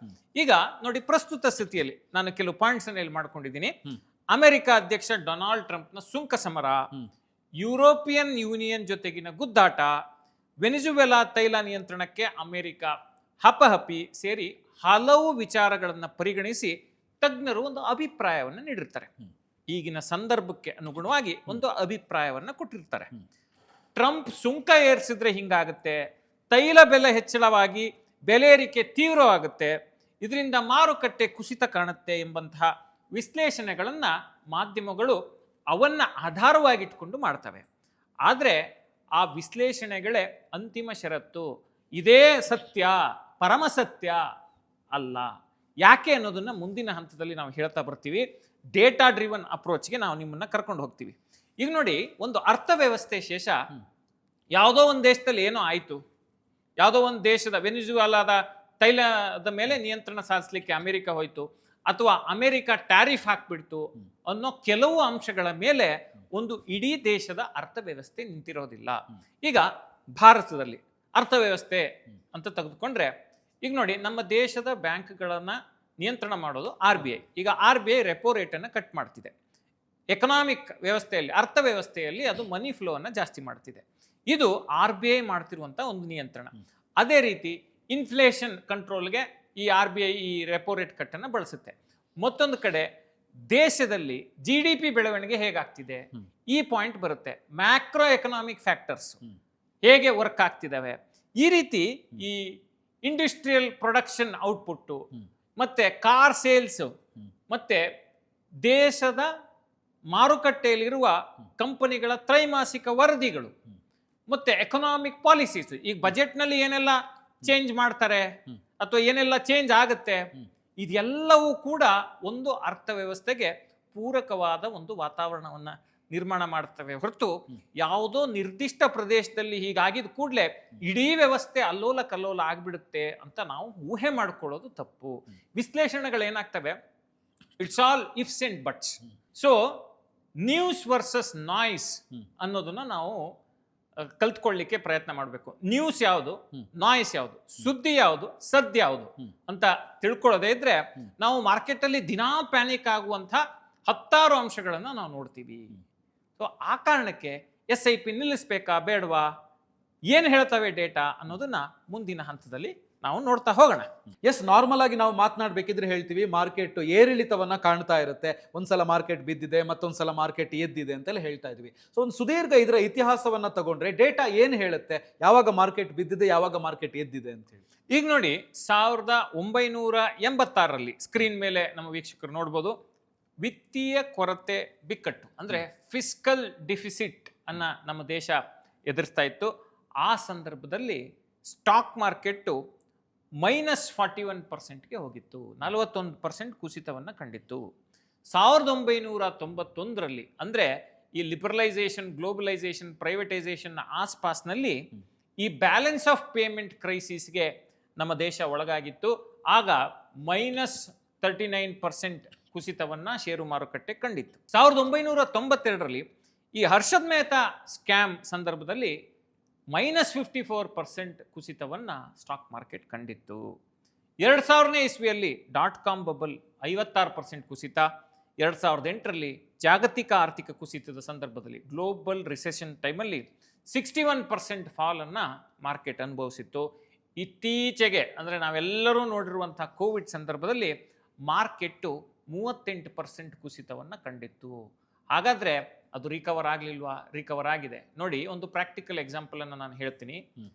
ಈಗ ನೋಡಿ, ಪ್ರಸ್ತುತ ಸ್ಥಿತಿಯಲ್ಲಿ ನಾನು ಕೆಲವು ಪಾಯಿಂಟ್ಸ್ ಅನ್ನು ಇಲ್ಲಿ ಮಾಡ್ಕೊಂಡಿದ್ದೀನಿ. ಅಮೆರಿಕ ಅಧ್ಯಕ್ಷ ಡೊನಾಲ್ಡ್ ಟ್ರಂಪ್ನ ಸುಂಕ ಸಮರ, ಯುರೋಪಿಯನ್ ಯೂನಿಯನ್ ಜೊತೆಗಿನ ಗುದ್ದಾಟ, ವೆನಿಜುವೆಲಾ ತೈಲ ನಿಯಂತ್ರಣಕ್ಕೆ ಅಮೆರಿಕ ಹಪಹಪಿ ಸೇರಿ ಹಲವು ವಿಚಾರಗಳನ್ನು ಪರಿಗಣಿಸಿ ತಜ್ಞರು ಒಂದು ಅಭಿಪ್ರಾಯವನ್ನು ನೀಡಿರ್ತಾರೆ. ಈಗಿನ ಸಂದರ್ಭಕ್ಕೆ ಅನುಗುಣವಾಗಿ ಒಂದು ಅಭಿಪ್ರಾಯವನ್ನು ಕೊಟ್ಟಿರ್ತಾರೆ. ಟ್ರಂಪ್ ಸುಂಕ ಏರಿಸಿದ್ರೆ ಹಿಂಗಾಗುತ್ತೆ, ತೈಲ ಬೆಲೆ ಹೆಚ್ಚಳವಾಗಿ ಬೆಲೆ ಏರಿಕೆ ತೀವ್ರವಾಗುತ್ತೆ, ಇದರಿಂದ ಮಾರುಕಟ್ಟೆ ಕುಸಿತ ಕಾಣುತ್ತೆ ಎಂಬಂತಹ ವಿಶ್ಲೇಷಣೆಗಳನ್ನು ಮಾಧ್ಯಮಗಳು ಅವನ್ನ ಆಧಾರವಾಗಿಟ್ಕೊಂಡು ಮಾಡ್ತವೆ. ಆದರೆ ಆ ವಿಶ್ಲೇಷಣೆಗಳೇ ಅಂತಿಮ ಷರತ್ತು, ಇದೇ ಸತ್ಯ, ಪರಮ ಸತ್ಯ ಅಲ್ಲ. ಯಾಕೆ ಅನ್ನೋದನ್ನ ಮುಂದಿನ ಹಂತದಲ್ಲಿ ನಾವು ಹೇಳ್ತಾ ಬರ್ತೀವಿ. ಡೇಟಾ ಡ್ರಿವನ್ ಅಪ್ರೋಚ್ಗೆ ನಾವು ನಿಮ್ಮನ್ನ ಕರ್ಕೊಂಡು ಹೋಗ್ತೀವಿ. ಈಗ ನೋಡಿ, ಒಂದು ಅರ್ಥವ್ಯವಸ್ಥೆ ಶೇಷ ಯಾವುದೋ ಒಂದು ದೇಶದಲ್ಲಿ ಏನೋ ಆಯಿತು, ಯಾವುದೋ ಒಂದು ದೇಶದ ವೆನಿಜುವೆಲಾದ ತೈಲದ ಮೇಲೆ ನಿಯಂತ್ರಣ ಸಾಧಿಸಲಿಕ್ಕೆ ಅಮೆರಿಕ ಹೋಯ್ತು, ಅಥವಾ ಅಮೆರಿಕ ಟ್ಯಾರಿಫ್ ಹಾಕ್ಬಿಡ್ತು ಅನ್ನೋ ಕೆಲವು ಅಂಶಗಳ ಮೇಲೆ ಒಂದು ಇಡೀ ದೇಶದ ಅರ್ಥವ್ಯವಸ್ಥೆ ನಿಂತಿರೋದಿಲ್ಲ. ಈಗ ಭಾರತದಲ್ಲಿ ಅರ್ಥವ್ಯವಸ್ಥೆ ಅಂತ ತೆಗೆದುಕೊಂಡ್ರೆ, ಈಗ ನೋಡಿ, ನಮ್ಮ ದೇಶದ ಬ್ಯಾಂಕ್ಗಳನ್ನು ನಿಯಂತ್ರಣ ಮಾಡೋದು RBI. ಈಗ RBI ರೆಪೋ ರೇಟನ್ನು ಕಟ್ ಮಾಡ್ತಿದೆ. ಎಕನಾಮಿಕ್ ವ್ಯವಸ್ಥೆಯಲ್ಲಿ, ಅರ್ಥವ್ಯವಸ್ಥೆಯಲ್ಲಿ ಅದು ಮನಿ ಫ್ಲೋ ಅನ್ನು ಜಾಸ್ತಿ ಮಾಡ್ತಿದೆ. ಇದು RBI ಮಾಡ್ತಿರುವಂಥ ಒಂದು ನಿಯಂತ್ರಣ. ಅದೇ ರೀತಿ ಇನ್ಫ್ಲೇಷನ್ ಕಂಟ್ರೋಲ್ಗೆ ಈ RBI ಈ ರೆಪೋ ರೇಟ್ ಕಟ್ಟನ್ನು ಬಳಸುತ್ತೆ. ಮತ್ತೊಂದು ಕಡೆ ದೇಶದಲ್ಲಿ GDP ಬೆಳವಣಿಗೆ ಹೇಗಾಗ್ತಿದೆ, ಈ ಪಾಯಿಂಟ್ ಬರುತ್ತೆ. ಮ್ಯಾಕ್ರೋ ಎಕನಾಮಿಕ್ ಫ್ಯಾಕ್ಟರ್ಸ್ ಹೇಗೆ ವರ್ಕ್ ಆಗ್ತಿದ್ದಾವೆ, ಈ ರೀತಿ ಈ ಇಂಡಸ್ಟ್ರಿಯಲ್ ಪ್ರೊಡಕ್ಷನ್ ಔಟ್ಪುಟ್ಟು, ಮತ್ತೆ ಕಾರ್ ಸೇಲ್ಸ್, ಮತ್ತೆ ದೇಶದ ಮಾರುಕಟ್ಟೆಯಲ್ಲಿರುವ ಕಂಪನಿಗಳ ತ್ರೈಮಾಸಿಕ ವರದಿಗಳು, ಮತ್ತೆ ಎಕನಾಮಿಕ್ ಪಾಲಿಸೀಸ್, ಈಗ ಬಜೆಟ್ನಲ್ಲಿ ಏನೆಲ್ಲ ಚೇಂಜ್ ಮಾಡ್ತಾರೆ ಅಥವಾ ಏನೆಲ್ಲ ಚೇಂಜ್ ಆಗುತ್ತೆ, ಇದೆಲ್ಲವೂ ಕೂಡ ಒಂದು ಅರ್ಥವ್ಯವಸ್ಥೆಗೆ ಪೂರಕವಾದ ಒಂದು ವಾತಾವರಣವನ್ನು ನಿರ್ಮಾಣ ಮಾಡ್ತವೆ ಹೊರತು ಯಾವುದೋ ನಿರ್ದಿಷ್ಟ ಪ್ರದೇಶದಲ್ಲಿ ಹೀಗಾಗಿದ ಕೂಡಲೇ ಇಡೀ ವ್ಯವಸ್ಥೆ ಅಲ್ಲೋಲ ಕಲ್ಲೋಲ ಆಗ್ಬಿಡುತ್ತೆ ಅಂತ ನಾವು ಊಹೆ ಮಾಡ್ಕೊಳ್ಳೋದು ತಪ್ಪು. ವಿಶ್ಲೇಷಣೆಗಳೇನಾಗ್ತವೆ, it's all ifs and buts. So news versus noise ಅನ್ನೋದನ್ನ ನಾವು ಕಲ್ತ್ಕೊಳ್ಳಿಕ್ಕೆ ಪ್ರಯತ್ನ ಮಾಡಬೇಕು. ನ್ಯೂಸ್ ಯಾವುದು, ನಾಯ್ಸ್ ಯಾವುದು, ಸುದ್ದಿ ಯಾವುದು, ಸದ್ಯ ಯಾವುದು ಅಂತ ತಿಳ್ಕೊಳ್ಳೋದೇ ಇದ್ರೆ ನಾವು ಮಾರ್ಕೆಟಲ್ಲಿ ದಿನಾ ಪ್ಯಾನಿಕ್ ಆಗುವಂಥ ಹತ್ತಾರು ಅಂಶಗಳನ್ನು ನಾವು ನೋಡ್ತೀವಿ. ಸೊ ಆ ಕಾರಣಕ್ಕೆ SIP ನಿಲ್ಲಿಸ್ಬೇಕಾ ಬೇಡವಾ, ಏನು ಹೇಳ್ತವೆ ಡೇಟಾ ಅನ್ನೋದನ್ನ ಮುಂದಿನ ಹಂತದಲ್ಲಿ ನಾವು ನೋಡ್ತಾ ಹೋಗೋಣ. ನಾರ್ಮಲ್ ಆಗಿ ನಾವು ಮಾತನಾಡಬೇಕಿದ್ರೆ ಹೇಳ್ತೀವಿ ಮಾರ್ಕೆಟ್ ಏರಿಳಿತವನ್ನ ಕಾಣ್ತಾ ಇರುತ್ತೆ, ಒಂದ್ಸಲ ಮಾರ್ಕೆಟ್ ಬಿದ್ದಿದೆ, ಮತ್ತೊಂದ್ಸಲ ಮಾರ್ಕೆಟ್ ಎದ್ದಿದೆ ಅಂತೆಲ್ಲ ಹೇಳ್ತಾ ಇದ್ವಿ. ಸೊ ಒಂದು ಸುದೀರ್ಘ ಇದರ ಇತಿಹಾಸವನ್ನ ತಗೊಂಡ್ರೆ ಡೇಟಾ ಏನ್ ಹೇಳುತ್ತೆ, ಯಾವಾಗ ಮಾರ್ಕೆಟ್ ಬಿದ್ದಿದೆ, ಯಾವಾಗ ಮಾರ್ಕೆಟ್ ಎದ್ದಿದೆ ಅಂತ ಹೇಳಿ. ಈಗ ನೋಡಿ, 1986ರಲ್ಲಿ ಸ್ಕ್ರೀನ್ ಮೇಲೆ ನಮ್ಮ ವೀಕ್ಷಕರು ನೋಡ್ಬೋದು, ವಿತ್ತೀಯ ಕೊರತೆ ಬಿಕ್ಕಟ್ಟು ಅಂದ್ರೆ ಫಿಸ್ಕಲ್ ಡಿಫಿಸಿಟ್ ಅನ್ನ ನಮ್ಮ ದೇಶ ಎದುರಿಸ್ತಾ ಇತ್ತು. ಆ ಸಂದರ್ಭದಲ್ಲಿ ಸ್ಟಾಕ್ ಮಾರ್ಕೆಟ್ -41%ಗೆ ಹೋಗಿತ್ತು, 41% ಕುಸಿತವನ್ನು ಕಂಡಿತ್ತು. 1991ರಲ್ಲಿ ಅಂದ್ರೆ ಈ ಲಿಬರಲೈಸೇಷನ್, ಗ್ಲೋಬಲೈಸೇಷನ್, ಪ್ರೈವೇಟೈಸೇಷನ್ ಆಸ್ಪಾಸ್ನಲ್ಲಿ ಈ ಬ್ಯಾಲೆನ್ಸ್ ಆಫ್ ಪೇಮೆಂಟ್ ಕ್ರೈಸಿಸ್ಗೆ ನಮ್ಮ ದೇಶ ಒಳಗಾಗಿತ್ತು. ಆಗ -39% ಕುಸಿತವನ್ನ ಷೇರು ಮಾರುಕಟ್ಟೆ ಕಂಡಿತ್ತು. 1992ರಲ್ಲಿ ಈ ಹರ್ಷದ್ ಮೆಹ್ತಾ ಸ್ಕ್ಯಾಮ್ ಸಂದರ್ಭದಲ್ಲಿ -54% ಕುಸಿತವನ್ನ ಸ್ಟಾಕ್ ಮಾರ್ಕೆಟ್ ಕಂಡಿತ್ತು. 2000ನೇ ಇಸ್ವಿಯಲ್ಲಿ .com ಬಬಲ್ 56% ಕುಸಿತ. 2008ರಲ್ಲಿ ಜಾಗತಿಕ ಆರ್ಥಿಕ ಕುಸಿತದ ಸಂದರ್ಭದಲ್ಲಿ, ಗ್ಲೋಬಲ್ ರಿಸೆಷನ್ ಟೈಮಲ್ಲಿ 61% ಫಾಲ್ ಅನ್ನ ಮಾರ್ಕೆಟ್ ಅನುಭವಿಸಿತ್ತು. ಇತ್ತೀಚೆಗೆ ಅಂದ್ರೆ ನಾವೆಲ್ಲರೂ ನೋಡಿರುವಂತಹ ಕೋವಿಡ್ ಸಂದರ್ಭದಲ್ಲಿ ಮಾರ್ಕೆಟ್ಟು 38% ಕುಸಿತವನ್ನು ಕಂಡಿತ್ತು. ಹಾಗಾದ್ರೆ ಅದು ರಿಕವರ್ ಆಗಲಿಲ್ವಾ? ರಿಕವರ್ ಆಗಿದೆ. ನೋಡಿ, ಒಂದು ಪ್ರಾಕ್ಟಿಕಲ್ ಎಕ್ಸಾಂಪಲ್ ಅನ್ನು ನಾನು ಹೇಳ್ತೀನಿ.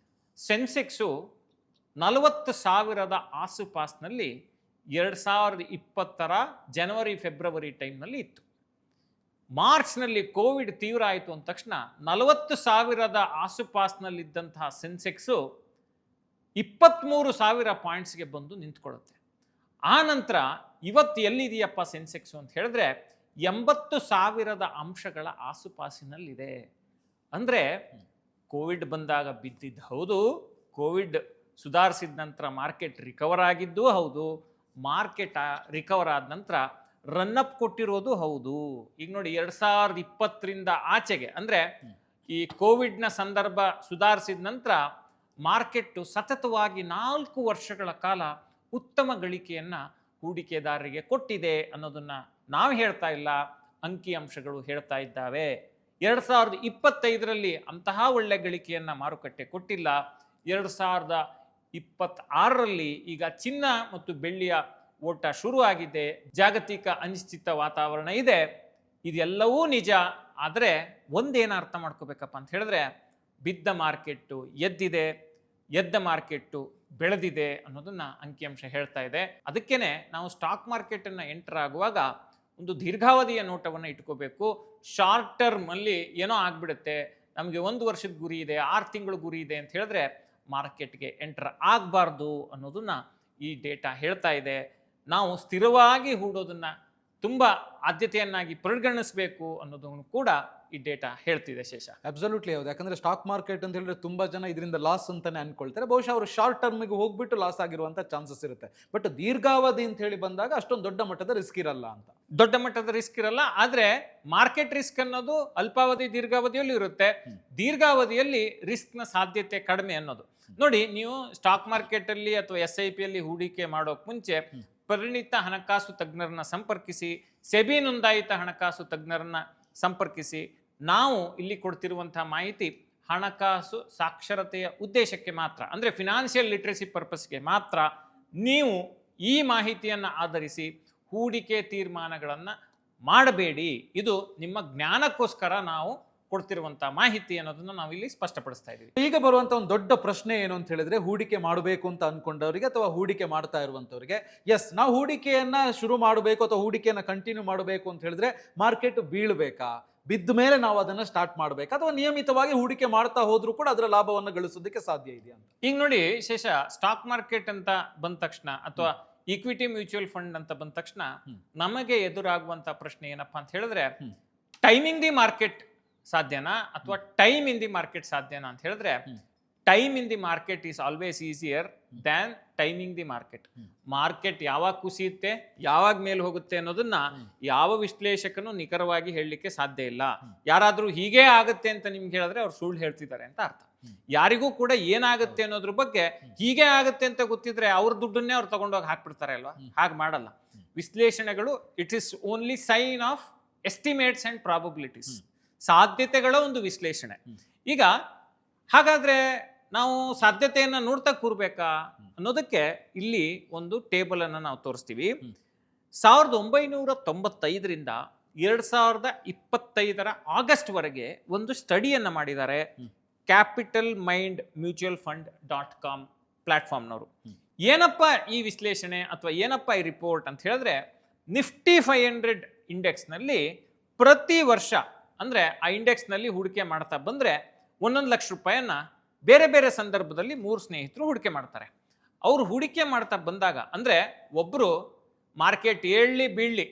ಸೆನ್ಸೆಕ್ಸು 40,000 ಆಸುಪಾಸ್ನಲ್ಲಿ 2020ರ ಜನವರಿ ಫೆಬ್ರವರಿ ಟೈಮ್ನಲ್ಲಿ ಇತ್ತು. ಮಾರ್ಚ್ನಲ್ಲಿ ಕೋವಿಡ್ ತೀವ್ರ ಆಯಿತು ಅಂದ ತಕ್ಷಣ 40,000 ಆಸುಪಾಸ್ನಲ್ಲಿದ್ದಂತಹ ಸೆನ್ಸೆಕ್ಸು 23,000 ಪಾಯಿಂಟ್ಸ್ಗೆ ಬಂದು ನಿಂತ್ಕೊಳ್ಳುತ್ತೆ. ಆ ನಂತರ ಇವತ್ತು ಎಲ್ಲಿದೆಯಪ್ಪ ಸೆನ್ಸೆಕ್ಸು ಅಂತ ಹೇಳಿದ್ರೆ 80,000 ಅಂಶಗಳ ಆಸುಪಾಸಿನಲ್ಲಿದೆ. ಅಂದರೆ ಕೋವಿಡ್ ಬಂದಾಗ ಬಿದ್ದಿದ್ದು ಹೌದು, ಕೋವಿಡ್ ಸುಧಾರಿಸಿದ ನಂತರ ಮಾರ್ಕೆಟ್ ರಿಕವರ್ ಆಗಿದ್ದು ಹೌದು, ಮಾರ್ಕೆಟ್ ರಿಕವರ್ ಆದ ನಂತರ ರನ್ಅಪ್ ಕೊಟ್ಟಿರೋದು ಹೌದು. ಈಗ ನೋಡಿ, 2020ರಿಂದ ಆಚೆಗೆ ಅಂದರೆ ಈ ಕೋವಿಡ್ನ ಸಂದರ್ಭ ಸುಧಾರಿಸಿದ ನಂತರ ಮಾರ್ಕೆಟ್ ಸತತವಾಗಿ 4 ವರ್ಷಗಳ ಕಾಲ ಉತ್ತಮ ಗಳಿಕೆಯನ್ನು ಹೂಡಿಕೆದಾರರಿಗೆ ಕೊಟ್ಟಿದೆ ಅನ್ನೋದನ್ನ ನಾವು ಹೇಳ್ತಾ ಇಲ್ಲ, ಅಂಕಿಅಂಶಗಳು ಹೇಳ್ತಾ ಇದ್ದಾವೆ. 2025ರಲ್ಲಿ ಅಂತಹ ಒಳ್ಳೆ ಗಳಿಕೆಯನ್ನ ಮಾರುಕಟ್ಟೆ ಕೊಟ್ಟಿಲ್ಲ. 2026ರಲ್ಲಿ ಈಗ ಚಿನ್ನ ಮತ್ತು ಬೆಳ್ಳಿಯ ಓಟ ಶುರು ಆಗಿದೆ. ಜಾಗತಿಕ ಅನಿಶ್ಚಿತ ವಾತಾವರಣ ಇದೆ. ಇದೆಲ್ಲವೂ ನಿಜ. ಆದರೆ ಒಂದೇನು ಅರ್ಥ ಮಾಡ್ಕೋಬೇಕಪ್ಪ ಅಂತ ಹೇಳಿದ್ರೆ, ಬಿದ್ದ ಮಾರ್ಕೆಟ್ಟು ಎದ್ದಿದೆ, ಎದ್ದ ಮಾರ್ಕೆಟ್ಟು ಬೆಳೆದಿದೆ ಅನ್ನೋದನ್ನ ಅಂಕಿಅಂಶ ಹೇಳ್ತಾ ಇದೆ. ಅದಕ್ಕೇನೆ ನಾವು ಸ್ಟಾಕ್ ಮಾರ್ಕೆಟನ್ನು ಎಂಟರ್ ಆಗುವಾಗ ಒಂದು ದೀರ್ಘಾವಧಿಯ ನೋಟವನ್ನು ಇಟ್ಕೋಬೇಕು. ಶಾರ್ಟ್ ಟರ್ಮ್ ಅಲ್ಲಿ ಏನೋ ಆಗ್ಬಿಡುತ್ತೆ, ನಮಗೆ 1 ವರ್ಷದ ಗುರಿ ಇದೆ, 6 ತಿಂಗಳ ಗುರಿ ಇದೆ ಅಂತ ಹೇಳಿದ್ರೆ ಮಾರ್ಕೆಟ್ಗೆ ಎಂಟರ್ ಆಗಬಾರ್ದು ಅನ್ನೋದನ್ನ ಈ ಡೇಟಾ ಹೇಳ್ತಾ ಇದೆ. ನಾವು ಸ್ಥಿರವಾಗಿ ಹೂಡೋದನ್ನ ತುಂಬಾ ಆದ್ಯತೆಯನ್ನಾಗಿ ಪರಿಗಣಿಸಬೇಕು ಅನ್ನೋದನ್ನು ಕೂಡ ಈ ಡೇಟಾ ಹೇಳ್ತಿದೆ. ಶೇಷ, ಅಬ್ಸಲ್ಯೂಟ್ಲಿ ಹೌದು. ಯಾಕಂದ್ರೆ ಸ್ಟಾಕ್ ಮಾರ್ಕೆಟ್ ಅಂತ ಹೇಳಿದ್ರೆ ತುಂಬಾ ಜನ ಇದರಿಂದ ಲಾಸ್ ಅಂತಾನೆ ಅನ್ಕೊಳ್ತಾರೆ. ಬಹುಶಃ ಅವರು ಶಾರ್ಟ್ ಟರ್ಮ್ಗೆ ಹೋಗ್ಬಿಟ್ಟು ಲಾಸ್ ಆಗಿರುವಂತ ಚಾನ್ಸಸ್ ಇರುತ್ತೆ. ಬಟ್ ದೀರ್ಘಾವಧಿ ಅಂತ ಹೇಳಿ ಬಂದಾಗ ಅಷ್ಟೊಂದು ದೊಡ್ಡ ಮಟ್ಟದ ರಿಸ್ಕ್ ಇರಲ್ಲ ಅಂತ. ದೊಡ್ಡ ಮಟ್ಟದ ರಿಸ್ಕ್ ಇರಲ್ಲ. ಆದ್ರೆ ಮಾರ್ಕೆಟ್ ರಿಸ್ಕ್ ಅನ್ನೋದು ಅಲ್ಪಾವಧಿ ದೀರ್ಘಾವಧಿಯಲ್ಲಿ ಇರುತ್ತೆ. ದೀರ್ಘಾವಧಿಯಲ್ಲಿ ರಿಸ್ಕ್ ನ ಸಾಧ್ಯತೆ ಕಡಿಮೆ ಅನ್ನೋದು. ನೋಡಿ, ನೀವು ಸ್ಟಾಕ್ ಮಾರ್ಕೆಟ್ ಅಲ್ಲಿ ಅಥವಾ SIP ಅಲ್ಲಿ ಹೂಡಿಕೆ ಮಾಡೋಕ್ ಮುಂಚೆ ಪರಿಣಿತ ಹಣಕಾಸು ತಜ್ಞರನ್ನ ಸಂಪರ್ಕಿಸಿ, ಸೆಬಿ ನೋಂದಾಯಿತ ಹಣಕಾಸು ತಜ್ಞರನ್ನ ಸಂಪರ್ಕಿಸಿ. ನಾವು ಇಲ್ಲಿ ಕೊಡ್ತಿರುವಂತಹ ಮಾಹಿತಿ ಹಣಕಾಸು ಸಾಕ್ಷರತೆಯ ಉದ್ದೇಶಕ್ಕೆ ಮಾತ್ರ, ಅಂದ್ರೆ ಫಿನಾನ್ಷಿಯಲ್ ಲಿಟ್ರಸಿ ಪರ್ಪಸ್ಗೆ ಮಾತ್ರ. ನೀವು ಈ ಮಾಹಿತಿಯನ್ನು ಆಧರಿಸಿ ಹೂಡಿಕೆ ತೀರ್ಮಾನಗಳನ್ನ ಮಾಡಬೇಡಿ. ಇದು ನಿಮ್ಮ ಜ್ಞಾನಕ್ಕೋಸ್ಕರ ನಾವು ಕೊಡ್ತಿರುವಂತಹ ಮಾಹಿತಿ ಅನ್ನೋದನ್ನ ನಾವು ಇಲ್ಲಿ ಸ್ಪಷ್ಟಪಡಿಸ್ತಾ ಇದ್ದೀವಿ. ಈಗ ಬರುವಂತ ಒಂದು ದೊಡ್ಡ ಪ್ರಶ್ನೆ ಏನು ಅಂತ ಹೇಳಿದ್ರೆ, ಹೂಡಿಕೆ ಮಾಡಬೇಕು ಅಂತ ಅನ್ಕೊಂಡವರಿಗೆ ಅಥವಾ ಹೂಡಿಕೆ ಮಾಡ್ತಾ ಇರುವಂತವರಿಗೆ, ಎಸ್ ನಾವು ಹೂಡಿಕೆಯನ್ನ ಶುರು ಮಾಡಬೇಕು ಅಥವಾ ಹೂಡಿಕೆಯನ್ನ ಕಂಟಿನ್ಯೂ ಮಾಡಬೇಕು ಅಂತ ಹೇಳಿದ್ರೆ ಮಾರ್ಕೆಟ್ ಬೀಳ್ಬೇಕಾ, ಬಿದ್ದ ಮೇಲೆ ನಾವು ಅದನ್ನ ಸ್ಟಾರ್ಟ್ ಮಾಡಬೇಕಾ, ಅಥವಾ ನಿಯಮಿತವಾಗಿ ಹೂಡಿಕೆ ಮಾಡ್ತಾ ಹೋದ್ರೂ ಕೂಡ ಅದರ ಲಾಭವನ್ನು ಗಳಿಸೋದಕ್ಕೆ ಸಾಧ್ಯ ಇದೆಯಾ ಅಂತ? ಈಗ ನೋಡಿ ಶೇಷ, ಸ್ಟಾಕ್ ಮಾರ್ಕೆಟ್ ಅಂತ ಬಂದ ತಕ್ಷಣ ಅಥವಾ ಈಕ್ವಿಟಿ ಮ್ಯೂಚುವಲ್ ಫಂಡ್ ಅಂತ ಬಂದ ತಕ್ಷಣ ನಮಗೆ ಎದುರಾಗುವಂತ ಪ್ರಶ್ನೆ ಏನಪ್ಪಾ ಅಂತ ಹೇಳಿದ್ರೆ, ಟೈಮಿಂಗ್ ದಿ ಮಾರ್ಕೆಟ್ ಸಾಧ್ಯನಾ ಅಥವಾ ಟೈಮ್ ಇನ್ ದಿ ಮಾರ್ಕೆಟ್ ಸಾಧ್ಯನಾ ಅಂತ ಹೇಳಿದ್ರೆ, time in the market is always easier than timing the market. Market ಯಾವಾಗ ಕುಸಿಯುತ್ತೆ, ಯಾವಾಗ ಮೇಲೆ ಹೋಗುತ್ತೆ ಅನ್ನೋದನ್ನ ಯಾವ ವಿಶ್ಲೇಷಕನು ನಿಖರವಾಗಿ ಹೇಳಲಿಕ್ಕೆ ಸಾಧ್ಯ ಇಲ್ಲ. ಯಾರಾದ್ರೂ ಹೀಗೆ ಆಗುತ್ತೆ ಅಂತ ನಿಮ್ಗೆ ಹೇಳಿದ್ರೆ ಅವ್ರು ಸುಳ್ಳು ಹೇಳ್ತಿದ್ದಾರೆ ಅಂತ ಅರ್ಥ. ಯಾರಿಗೂ ಕೂಡ ಏನಾಗುತ್ತೆ ಅನ್ನೋದ್ರ ಬಗ್ಗೆ ಹೀಗೆ ಆಗುತ್ತೆ ಅಂತ ಗೊತ್ತಿದ್ರೆ ಅವ್ರ ದುಡ್ಡನ್ನೇ ಅವ್ರು ತಗೊಂಡೋಗಿ ಹಾಕ್ಬಿಡ್ತಾರೆ ಅಲ್ವಾ? ಹಾಗೆ ಮಾಡಲ್ಲ. ವಿಶ್ಲೇಷಣೆಗಳು it is only sign of estimates and probabilities, ಸಾಧ್ಯತೆಗಳ ಒಂದು ವಿಶ್ಲೇಷಣೆ. ಈಗ ಹಾಗಾದ್ರೆ ನಾವು ಸಾಧ್ಯತೆಯನ್ನ ನೋಡ್ತಾ ಕೂರ್ಬೇಕಾ ಅನ್ನೋದಕ್ಕೆ ಇಲ್ಲಿ ಒಂದು ಟೇಬಲ್ ಅನ್ನ ನಾವು ತೋರಿಸ್ತೀವಿ. 1995ರಿಂದ 2025 ಆಗಸ್ಟ್ ವರೆಗೆ ಒಂದು ಸ್ಟಡಿಯನ್ನ ಮಾಡಿದ್ದಾರೆ capital mind mutual fund .com ಪ್ಲಾಟ್ಫಾರ್ಮ್ನವರು. ಏನಪ್ಪ ಈ ವಿಶ್ಲೇಷಣೆ ಅಥವಾ ಏನಪ್ಪ ಈ ರಿಪೋರ್ಟ್ ಅಂತ ಹೇಳಿದ್ರೆ, ನಿಫ್ಟಿ 500 ಇಂಡೆಕ್ಸ್ ನಲ್ಲಿ ಪ್ರತಿ ವರ್ಷ, ಅಂದ್ರೆ ಆ ಇಂಡೆಕ್ಸ್ ನಲ್ಲಿ ಹೂಡಿಕೆ ಮಾಡ್ತಾ ಬಂದ್ರೆ 1 ಲಕ್ಷ ರೂಪಾಯಿಯನ್ನ ಬೇರೆ ಬೇರೆ ಸಂದರ್ಭದಲ್ಲಿ 3 ಸ್ನೇಹಿತರು ಹೂಡಿಕೆ ಮಾಡ್ತಾರೆ. ಅವರು ಹೂಡಿಕೆ ಮಾಡ್ತಾ ಬಂದಾಗ, ಅಂದ್ರೆ ಒಬ್ರು ಮಾರ್ಕೆಟ್ ಏಳ್ಲಿ ಬೀಳ್ಲಿ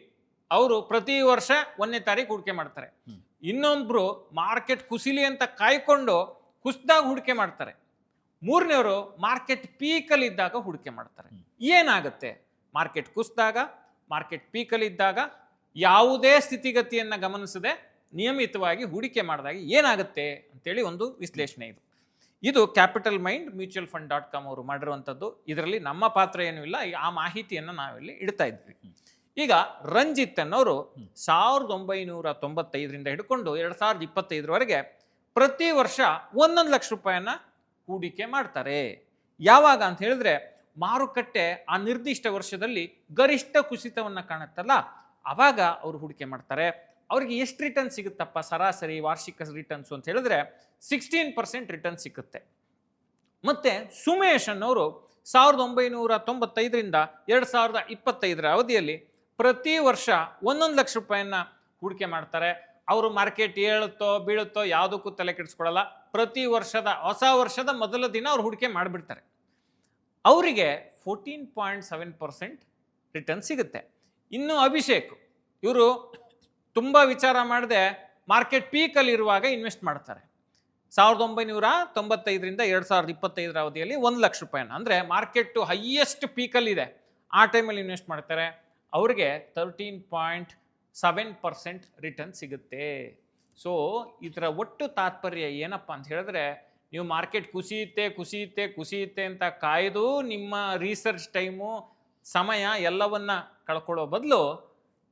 ಅವರು ಪ್ರತಿ ವರ್ಷ 1ನೇ ತಾರೀಕು ಹೂಡಿಕೆ ಮಾಡ್ತಾರೆ. ಇನ್ನೊಬ್ರು ಮಾರ್ಕೆಟ್ ಕುಸಿಲಿ ಅಂತ ಕಾಯ್ಕೊಂಡು ಕುಸಿದಾಗ ಹೂಡಿಕೆ ಮಾಡ್ತಾರೆ. 3ನೇವರು ಮಾರ್ಕೆಟ್ ಪೀಕಲ್ಲಿ ಇದ್ದಾಗ ಹೂಡಿಕೆ ಮಾಡ್ತಾರೆ. ಏನಾಗುತ್ತೆ? ಮಾರ್ಕೆಟ್ ಕುಸಿದಾಗ, ಮಾರ್ಕೆಟ್ ಪೀಕಲ್ಲಿ ಇದ್ದಾಗ ಯಾವುದೇ ಸ್ಥಿತಿಗತಿಯನ್ನ ಗಮನಿಸದೆ ನಿಯಮಿತವಾಗಿ ಹೂಡಿಕೆ ಮಾಡಿದಾಗ ಏನಾಗುತ್ತೆ ಅಂತೇಳಿ ಒಂದು ವಿಶ್ಲೇಷಣೆ ಇದು. ಇದು capital mind mutual fund .com ಅವರು ಮಾಡಿರುವಂಥದ್ದು. ಇದರಲ್ಲಿ ನಮ್ಮ ಪಾತ್ರ ಏನೂ ಇಲ್ಲ. ಆ ಮಾಹಿತಿಯನ್ನು ನಾವಿಲ್ಲಿ ಇಡ್ತಾ ಇದ್ವಿ. ಈಗ ರಂಜಿತ್ ಅನ್ನೋರು 1995ರಿಂದ ಹಿಡ್ಕೊಂಡು 2025ವರೆಗೆ ಪ್ರತಿ ವರ್ಷ 1 ಲಕ್ಷ ರೂಪಾಯಿಯನ್ನ ಹೂಡಿಕೆ ಮಾಡ್ತಾರೆ. ಯಾವಾಗ ಅಂತ ಹೇಳಿದ್ರೆ, ಮಾರುಕಟ್ಟೆ ಆ ನಿರ್ದಿಷ್ಟ ವರ್ಷದಲ್ಲಿ ಗರಿಷ್ಠ ಕುಸಿತವನ್ನ ಕಾಣುತ್ತಲ್ಲ, ಅವಾಗ ಅವರು ಹೂಡಿಕೆ ಮಾಡ್ತಾರೆ. ಅವ್ರಿಗೆ ಎಷ್ಟು ರಿಟರ್ನ್ ಸಿಗುತ್ತಪ್ಪ ಸರಾಸರಿ ವಾರ್ಷಿಕ ರಿಟರ್ನ್ಸ್ ಅಂತ ಹೇಳಿದ್ರೆ 16% ರಿಟರ್ನ್ ಸಿಗುತ್ತೆ. ಮತ್ತೆ ಸುಮೇಶ್ ಅನ್ನೋರು 1995ರಿಂದ 2025 ಅವಧಿಯಲ್ಲಿ ಪ್ರತಿ ವರ್ಷ 1 ಲಕ್ಷ ರೂಪಾಯಿಯನ್ನ ಹೂಡಿಕೆ ಮಾಡ್ತಾರೆ. ಅವರು ಮಾರ್ಕೆಟ್ ಏಳುತ್ತೋ ಬೀಳುತ್ತೋ ಯಾವುದಕ್ಕೂ ತಲೆ ಕೆಡಿಸ್ಕೊಳ್ಳಲ್ಲ. ಪ್ರತಿ ಹೊಸ ವರ್ಷದ ಮೊದಲ ದಿನ ಅವ್ರು ಹೂಡಿಕೆ ಮಾಡಿಬಿಡ್ತಾರೆ. ಅವರಿಗೆ 14.7% ರಿಟರ್ನ್ ಸಿಗುತ್ತೆ. ಇನ್ನು ಅಭಿಷೇಕ್, ಇವರು ತುಂಬ ವಿಚಾರ ಮಾಡದೆ ಮಾರ್ಕೆಟ್ ಪೀಕಲ್ಲಿ ಇರುವಾಗ ಇನ್ವೆಸ್ಟ್ ಮಾಡ್ತಾರೆ. 1995ರಿಂದ 2025 ಅವಧಿಯಲ್ಲಿ 1 ಲಕ್ಷ ರೂಪಾಯಿನ, ಅಂದರೆ ಮಾರ್ಕೆಟ್ ಹೈಯೆಸ್ಟ್ ಪೀಕಲ್ಲಿದೆ ಆ ಟೈಮಲ್ಲಿ ಇನ್ವೆಸ್ಟ್ ಮಾಡ್ತಾರೆ. ಅವ್ರಿಗೆ 13.7% ರಿಟರ್ನ್ ಸಿಗುತ್ತೆ. ಸೊ ಇದರ ಒಟ್ಟು ತಾತ್ಪರ್ಯ ಏನಪ್ಪ ಅಂತ ಹೇಳಿದ್ರೆ, ನೀವು ಮಾರ್ಕೆಟ್ ಕುಸಿಯುತ್ತೆ ಅಂತ ಕಾಯ್ದು ನಿಮ್ಮ ರಿಸರ್ಚ್ ಟೈಮು ಸಮಯ ಎಲ್ಲವನ್ನ ಕಳ್ಕೊಳ್ಳೋ ಬದಲು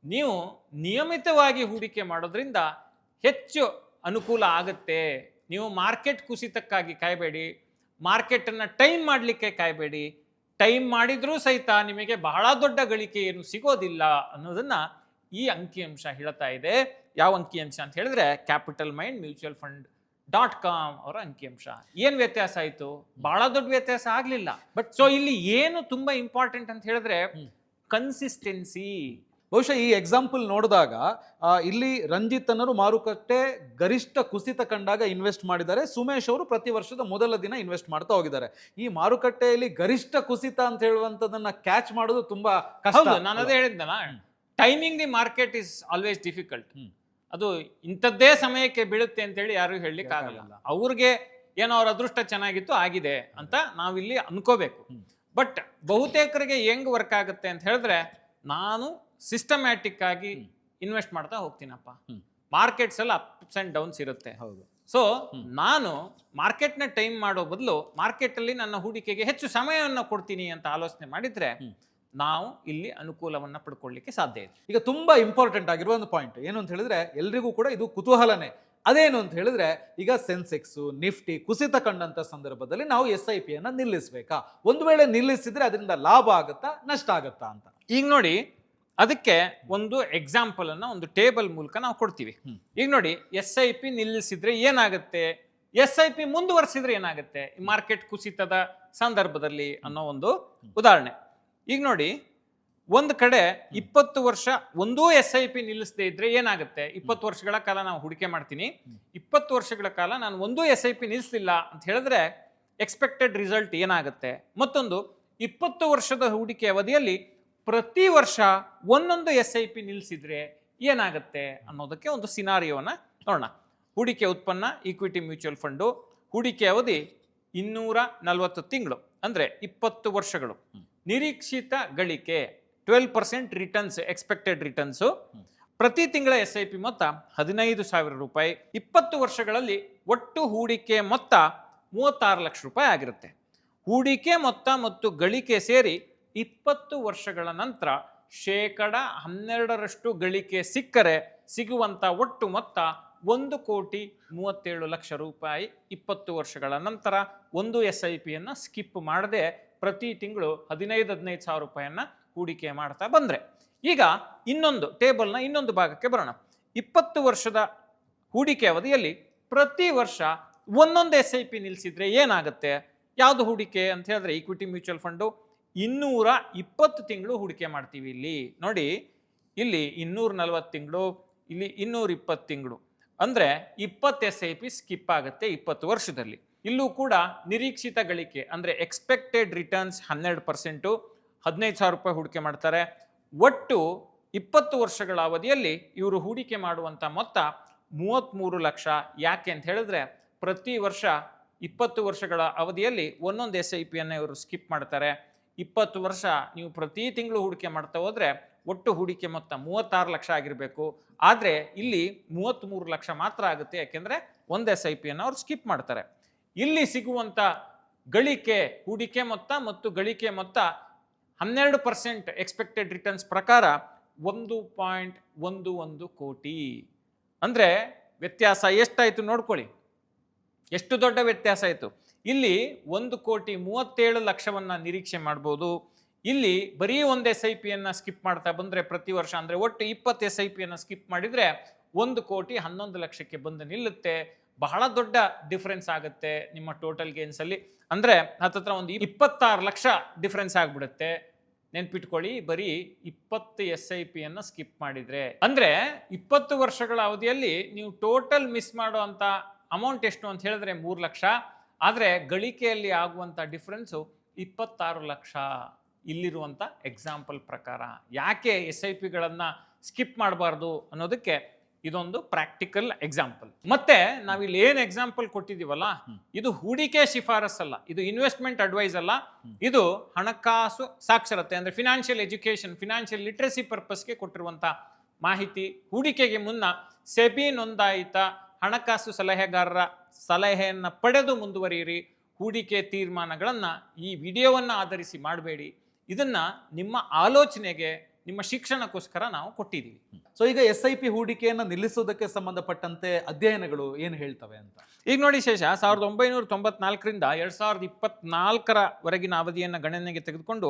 ನೀವು ನಿಯಮಿತವಾಗಿ ಹೂಡಿಕೆ ಮಾಡೋದ್ರಿಂದ ಹೆಚ್ಚು ಅನುಕೂಲ ಆಗುತ್ತೆ. ನೀವು ಮಾರ್ಕೆಟ್ ಕುಸಿತಕ್ಕಾಗಿ ಕಾಯಬೇಡಿ, ಮಾರ್ಕೆಟನ್ನು ಟೈಮ್ ಮಾಡಲಿಕ್ಕೆ ಕಾಯಬೇಡಿ. ಟೈಮ್ ಮಾಡಿದ್ರೂ ಸಹಿತ ನಿಮಗೆ ಬಹಳ ದೊಡ್ಡ ಗಳಿಕೆ ಏನು ಸಿಗೋದಿಲ್ಲ ಅನ್ನೋದನ್ನ ಈ ಅಂಕಿಅಂಶ ಹೇಳ್ತಾ ಇದೆ. ಯಾವ ಅಂಕಿಅಂಶ ಅಂತ ಹೇಳಿದ್ರೆ capitalmindmutualfund.com ಅವರ ಅಂಕಿಅಂಶ. ಏನ್ ವ್ಯತ್ಯಾಸ ಆಯ್ತು? ಬಹಳ ದೊಡ್ಡ ವ್ಯತ್ಯಾಸ ಆಗ್ಲಿಲ್ಲ. ಬಟ್ ಸೊ ಇಲ್ಲಿ ಏನು ತುಂಬಾ ಇಂಪಾರ್ಟೆಂಟ್ ಅಂತ ಹೇಳಿದ್ರೆ ಕನ್ಸಿಸ್ಟೆನ್ಸಿ. ಬಹುಶಃ ಈ ಎಕ್ಸಾಂಪಲ್ ನೋಡಿದಾಗ ಇಲ್ಲಿ ರಂಜಿತ್ ಅನ್ನೋರು ಮಾರುಕಟ್ಟೆ ಗರಿಷ್ಠ ಕುಸಿತ ಕಂಡಾಗ ಇನ್ವೆಸ್ಟ್ ಮಾಡಿದ್ದಾರೆ, ಸುಮೇಶ್ ಅವರು ಪ್ರತಿ ವರ್ಷದ ಮೊದಲ ದಿನ ಇನ್ವೆಸ್ಟ್ ಮಾಡ್ತಾ ಹೋಗಿದ್ದಾರೆ. ಈ ಮಾರುಕಟ್ಟೆಯಲ್ಲಿ ಗರಿಷ್ಠ ಕುಸಿತ ಅಂತ ಹೇಳುವಂತದನ್ನ ಕ್ಯಾಚ್ ಮಾಡೋದು ತುಂಬಾ ಕಷ್ಟ. ನಾನು ಅದೇ ಹೇಳಿದ್ನಲ್ಲ, timing the market is always difficult. ಅದು ಇಂಥದ್ದೇ ಸಮಯಕ್ಕೆ ಬೀಳುತ್ತೆ ಅಂತ ಹೇಳಿ ಯಾರು ಹೇಳಲಿಕ್ಕೆ ಆಗಲ್ಲ. ಅವ್ರಿಗೆ ಏನೋ ಅವ್ರ ಅದೃಷ್ಟ ಚೆನ್ನಾಗಿತ್ತು ಆಗಿದೆ ಅಂತ ನಾವಿಲ್ಲಿ ಅನ್ಕೋಬೇಕು. ಬಟ್ ಬಹುತೇಕರಿಗೆ ಹೆಂಗ್ ವರ್ಕ್ ಆಗುತ್ತೆ ಅಂತ ಹೇಳಿದ್ರೆ, ನಾನು ಸಿಸ್ಟಮ್ಯಾಟಿಕ್ ಆಗಿ ಇನ್ವೆಸ್ಟ್ ಮಾಡ್ತಾ ಹೋಗ್ತೀನಪ್ಪ. ಮಾರ್ಕೆಟ್ಸ್ ಎಲ್ಲ ಅಪ್ಸ್ ಅಂಡ್ ಡೌನ್ಸ್ ಇರುತ್ತೆ. ಹೌದು. ಸೊ ನಾನು ಮಾರ್ಕೆಟ್ನ ಟೈಮ್ ಮಾಡೋ ಬದಲು ಮಾರ್ಕೆಟ್ ಅಲ್ಲಿ ನನ್ನ ಹೂಡಿಕೆಗೆ ಹೆಚ್ಚು ಸಮಯವನ್ನು ಕೊಡ್ತೀನಿ ಅಂತ ಆಲೋಚನೆ ಮಾಡಿದ್ರೆ ನಾವು ಇಲ್ಲಿ ಅನುಕೂಲವನ್ನ ಪಡ್ಕೊಳ್ಳಿಕ್ಕೆ ಸಾಧ್ಯ ಇದೆ. ಈಗ ತುಂಬಾ ಇಂಪಾರ್ಟೆಂಟ್ ಆಗಿರುವ ಒಂದು ಪಾಯಿಂಟ್ ಏನು ಅಂತ ಹೇಳಿದ್ರೆ, ಎಲ್ರಿಗೂ ಕೂಡ ಇದು ಕುತೂಹಲನೇ. ಅದೇನು ಅಂತ ಹೇಳಿದ್ರೆ, ಈಗ ಸೆನ್ಸೆಕ್ಸ್ ನಿಫ್ಟಿ ಕುಸಿತ ಕಂಡಂತ ಸಂದರ್ಭದಲ್ಲಿ ನಾವು SIP ಅನ್ನ ನಿಲ್ಲಿಸಬೇಕಾ? ಒಂದು ವೇಳೆ ನಿಲ್ಲಿಸಿದ್ರೆ ಅದರಿಂದ ಲಾಭ ಆಗುತ್ತಾ ನಷ್ಟ ಆಗುತ್ತಾ ಅಂತ. ಈಗ ನೋಡಿ, ಅದಕ್ಕೆ ಒಂದು ಎಕ್ಸಾಂಪಲ್ ಅನ್ನ ಒಂದು ಟೇಬಲ್ ಮೂಲಕ ನಾವು ಕೊಡ್ತೀವಿ. ಈಗ ನೋಡಿ, SIP ನಿಲ್ಲಿಸಿದ್ರೆ ಏನಾಗುತ್ತೆ, SIP ಮುಂದುವರಿಸಿದ್ರೆ ಏನಾಗುತ್ತೆ ಈ ಮಾರ್ಕೆಟ್ ಕುಸಿತದ ಸಂದರ್ಭದಲ್ಲಿ ಅನ್ನೋ ಒಂದು ಉದಾಹರಣೆ. ಈಗ ನೋಡಿ, ಒಂದು ಕಡೆ 20 ವರ್ಷ ಒಂದೂ SIP ನಿಲ್ಲಿಸದೇ ಇದ್ರೆ ಏನಾಗುತ್ತೆ? 20 ವರ್ಷಗಳ ಕಾಲ ನಾವು ಹೂಡಿಕೆ ಮಾಡ್ತೀನಿ, 20 ವರ್ಷಗಳ ಕಾಲ ನಾನು ಒಂದೂ SIP ನಿಲ್ಲಿಸಲಿಲ್ಲ ಅಂತ ಹೇಳಿದ್ರೆ ಎಕ್ಸ್ಪೆಕ್ಟೆಡ್ ರಿಸಲ್ಟ್ ಏನಾಗುತ್ತೆ? ಮತ್ತೊಂದು 20 ವರ್ಷದ ಹೂಡಿಕೆ ಅವಧಿಯಲ್ಲಿ ಪ್ರತಿ ವರ್ಷ ಒಂದೊಂದು SIP ನಿಲ್ಲಿಸಿದ್ರೆ ಏನಾಗುತ್ತೆ ಅನ್ನೋದಕ್ಕೆ ಒಂದು ಸಿನಾರಿಯೋನ ನೋಡೋಣ. ಹೂಡಿಕೆ ಉತ್ಪನ್ನ ಈಕ್ವಿಟಿ ಮ್ಯೂಚುವಲ್ ಫಂಡು, ಹೂಡಿಕೆ ಅವಧಿ 240 ತಿಂಗಳು ಅಂದ್ರೆ 20 ವರ್ಷಗಳು, ನಿರೀಕ್ಷಿತ ಗಳಿಕೆ 12% ರಿಟರ್ನ್ಸ್, ಎಕ್ಸ್ಪೆಕ್ಟೆಡ್ ರಿಟರ್ನ್ಸ್, ಪ್ರತಿ ತಿಂಗಳ SIP ಮೊತ್ತ 15,000 ರೂಪಾಯಿ, 20 ವರ್ಷಗಳಲ್ಲಿ ಒಟ್ಟು ಹೂಡಿಕೆ ಮೊತ್ತ 36 ಲಕ್ಷ ರೂಪಾಯಿ ಆಗಿರುತ್ತೆ. ಹೂಡಿಕೆ ಮೊತ್ತ ಮತ್ತು ಗಳಿಕೆ ಸೇರಿ 20 ವರ್ಷಗಳ ನಂತರ 12% ಗಳಿಕೆ ಸಿಕ್ಕರೆ ಸಿಗುವಂತ ಒಟ್ಟು ಮೊತ್ತ 1,37 ಲಕ್ಷ ರೂಪಾಯಿ. 20 ವರ್ಷಗಳ ನಂತರ ಒಂದು SIP ಅನ್ನ ಸ್ಕಿಪ್ ಮಾಡದೆ ಪ್ರತಿ ತಿಂಗಳು 15,000 ರೂಪಾಯಿಯನ್ನ ಹೂಡಿಕೆ ಮಾಡ್ತಾ ಬಂದ್ರೆ, ಈಗ ಇನ್ನೊಂದು ಟೇಬಲ್ನ ಇನ್ನೊಂದು ಭಾಗಕ್ಕೆ ಬರೋಣ. 20 ವರ್ಷದ ಹೂಡಿಕೆ ಅವಧಿಯಲ್ಲಿ ಪ್ರತಿ ವರ್ಷ ಒಂದೊಂದು SIP ನಿಲ್ಲಿಸಿದ್ರೆ ಏನಾಗುತ್ತೆ? ಯಾವುದು ಹೂಡಿಕೆ ಅಂತ ಹೇಳಿದ್ರೆ ಈಕ್ವಿಟಿ ಮ್ಯೂಚುವಲ್ ಫಂಡು 220 ತಿಂಗಳು ಹೂಡಿಕೆ ಮಾಡ್ತೀವಿ. ಇಲ್ಲಿ ನೋಡಿ, ಇಲ್ಲಿ 240 ತಿಂಗಳು, ಇಲ್ಲಿ 220 ತಿಂಗಳು ಅಂದ್ರೆ 20 SIP ಸ್ಕಿಪ್ ಆಗುತ್ತೆ 20 ವರ್ಷದಲ್ಲಿ. ಇಲ್ಲೂ ಕೂಡ ನಿರೀಕ್ಷಿತ ಗಳಿಕೆ ಅಂದ್ರೆ ಎಕ್ಸ್ಪೆಕ್ಟೆಡ್ ರಿಟರ್ನ್ಸ್ 12%, 15,000 ರೂಪಾಯಿ ಹೂಡಿಕೆ ಮಾಡ್ತಾರೆ. ಒಟ್ಟು 20 ವರ್ಷಗಳ ಅವಧಿಯಲ್ಲಿ ಇವರು ಹೂಡಿಕೆ ಮಾಡುವಂತ ಮೊತ್ತ 33 ಲಕ್ಷ. ಯಾಕೆ ಅಂತ ಹೇಳಿದ್ರೆ ಪ್ರತಿ ವರ್ಷ 20 ವರ್ಷಗಳ ಅವಧಿಯಲ್ಲಿ ಒಂದೊಂದು SIP ಅನ್ನ ಇವರು ಸ್ಕಿಪ್ ಮಾಡ್ತಾರೆ. 20 ವರ್ಷ ನೀವು ಪ್ರತಿ ತಿಂಗಳು ಹೂಡಿಕೆ ಮಾಡ್ತಾ ಹೋದ್ರೆ ಒಟ್ಟು ಹೂಡಿಕೆ ಮೊತ್ತ 36 ಲಕ್ಷ ಆಗಿರಬೇಕು. ಆದ್ರೆ ಇಲ್ಲಿ 33 ಲಕ್ಷ ಮಾತ್ರ ಆಗುತ್ತೆ, ಯಾಕೆಂದ್ರೆ ಒಂದು SIP ಅನ್ನ ಅವ್ರು ಸ್ಕಿಪ್ ಮಾಡ್ತಾರೆ. ಇಲ್ಲಿ ಸಿಗುವಂತ ಗಳಿಕೆ, ಹೂಡಿಕೆ ಮೊತ್ತ ಮತ್ತು ಗಳಿಕೆ ಮೊತ್ತ 12% ಎಕ್ಸ್ಪೆಕ್ಟೆಡ್ ರಿಟರ್ನ್ಸ್ ಪ್ರಕಾರ 1.11 ಕೋಟಿ. ಅಂದ್ರೆ ವ್ಯತ್ಯಾಸ ಎಷ್ಟಾಯ್ತು ನೋಡ್ಕೊಳ್ಳಿ, ಎಷ್ಟು ದೊಡ್ಡ ವ್ಯತ್ಯಾಸ ಆಯ್ತು. ಇಲ್ಲಿ 1,37,00,000 ನಿರೀಕ್ಷೆ ಮಾಡ್ಬೋದು. ಇಲ್ಲಿ ಬರೀ ಒಂದು SIP ಅನ್ನ ಸ್ಕಿಪ್ ಮಾಡ್ತಾ ಬಂದ್ರೆ ಪ್ರತಿ ವರ್ಷ ಅಂದ್ರೆ ಒಟ್ಟು 20 SIP ಅನ್ನ ಸ್ಕಿಪ್ ಮಾಡಿದ್ರೆ 1,11,00,000ಕ್ಕೆ ಬಂದು ನಿಲ್ಲುತ್ತೆ. ಬಹಳ ದೊಡ್ಡ ಡಿಫರೆನ್ಸ್ ಆಗುತ್ತೆ ನಿಮ್ಮ ಟೋಟಲ್ ಗೇನ್ಸ್ ಅಲ್ಲಿ. ಅಂದ್ರೆ ಹತ್ತತ್ರ ಒಂದು 26 ಲಕ್ಷ ಡಿಫರೆನ್ಸ್ ಆಗ್ಬಿಡುತ್ತೆ. ನೆನ್ಪಿಟ್ಕೊಳ್ಳಿ, ಬರೀ 20 SIP ಅನ್ನ ಸ್ಕಿಪ್ ಮಾಡಿದ್ರೆ. ಅಂದ್ರೆ 20 ವರ್ಷಗಳ ಅವಧಿಯಲ್ಲಿ ನೀವು ಟೋಟಲ್ ಮಿಸ್ ಮಾಡೋ ಅಂತ ಅಮೌಂಟ್ ಎಷ್ಟು ಅಂತ ಹೇಳಿದ್ರೆ 3 ಲಕ್ಷ. ಆದ್ರೆ ಗಳಿಕೆಯಲ್ಲಿ ಆಗುವಂತ ಡಿಫರೆನ್ಸು 26 ಲಕ್ಷ. ಇಲ್ಲಿರುವಂತ ಎಕ್ಸಾಂಪಲ್ ಪ್ರಕಾರ ಯಾಕೆ SIPಗಳನ್ನ ಸ್ಕಿಪ್ ಮಾಡಬಾರ್ದು ಅನ್ನೋದಕ್ಕೆ ಇದೊಂದು ಪ್ರಾಕ್ಟಿಕಲ್ ಎಕ್ಸಾಂಪಲ್. ಮತ್ತೆ ನಾವಿಲ್ಲಿ ಏನ್ ಎಕ್ಸಾಂಪಲ್ ಕೊಟ್ಟಿದೀವಲ್ಲ, ಇದು ಹೂಡಿಕೆ ಶಿಫಾರಸಲ್ಲ, ಇದು ಇನ್ವೆಸ್ಟ್ಮೆಂಟ್ ಅಡ್ವೈಸ್ ಅಲ್ಲ, ಇದು ಹಣಕಾಸು ಸಾಕ್ಷರತೆ ಅಂದ್ರೆ ಫಿನಾನ್ಷಿಯಲ್ ಎಜುಕೇಶನ್, ಫಿನಾನ್ಷಿಯಲ್ ಲಿಟ್ರಸಿ ಪರ್ಪಸ್ಗೆ ಕೊಟ್ಟಿರುವಂತ ಮಾಹಿತಿ. ಹೂಡಿಕೆಗೆ ಮುನ್ನ ಸೆಬಿ ನೋಂದಾಯಿತ ಹಣಕಾಸು ಸಲಹೆಗಾರರ ಸಲಹೆಯನ್ನ ಪಡೆದು ಮುಂದುವರಿಯಿರಿ. ಹೂಡಿಕೆ ತೀರ್ಮಾನಗಳನ್ನ ಈ ವಿಡಿಯೋವನ್ನ ಆಧರಿಸಿ ಮಾಡಬೇಡಿ. ಇದನ್ನ ನಿಮ್ಮ ಆಲೋಚನೆಗೆ ನಿಮ್ಮ ಶಿಕ್ಷಣಕ್ಕೋಸ್ಕರ ನಾವು ಕೊಟ್ಟಿದ್ದೀವಿ. ಸೊ ಈಗ SIP ಹೂಡಿಕೆಯನ್ನು ನಿಲ್ಲಿಸೋದಕ್ಕೆ ಸಂಬಂಧಪಟ್ಟಂತೆ ಅಧ್ಯಯನಗಳು ಏನು ಹೇಳ್ತವೆ ಅಂತ? ಈಗ ನೋಡಿ ಶೇಷ, 1994ರಿಂದ 2024ವರೆಗಿನ ಅವಧಿಯನ್ನು ಗಣನೆಗೆ ತೆಗೆದುಕೊಂಡು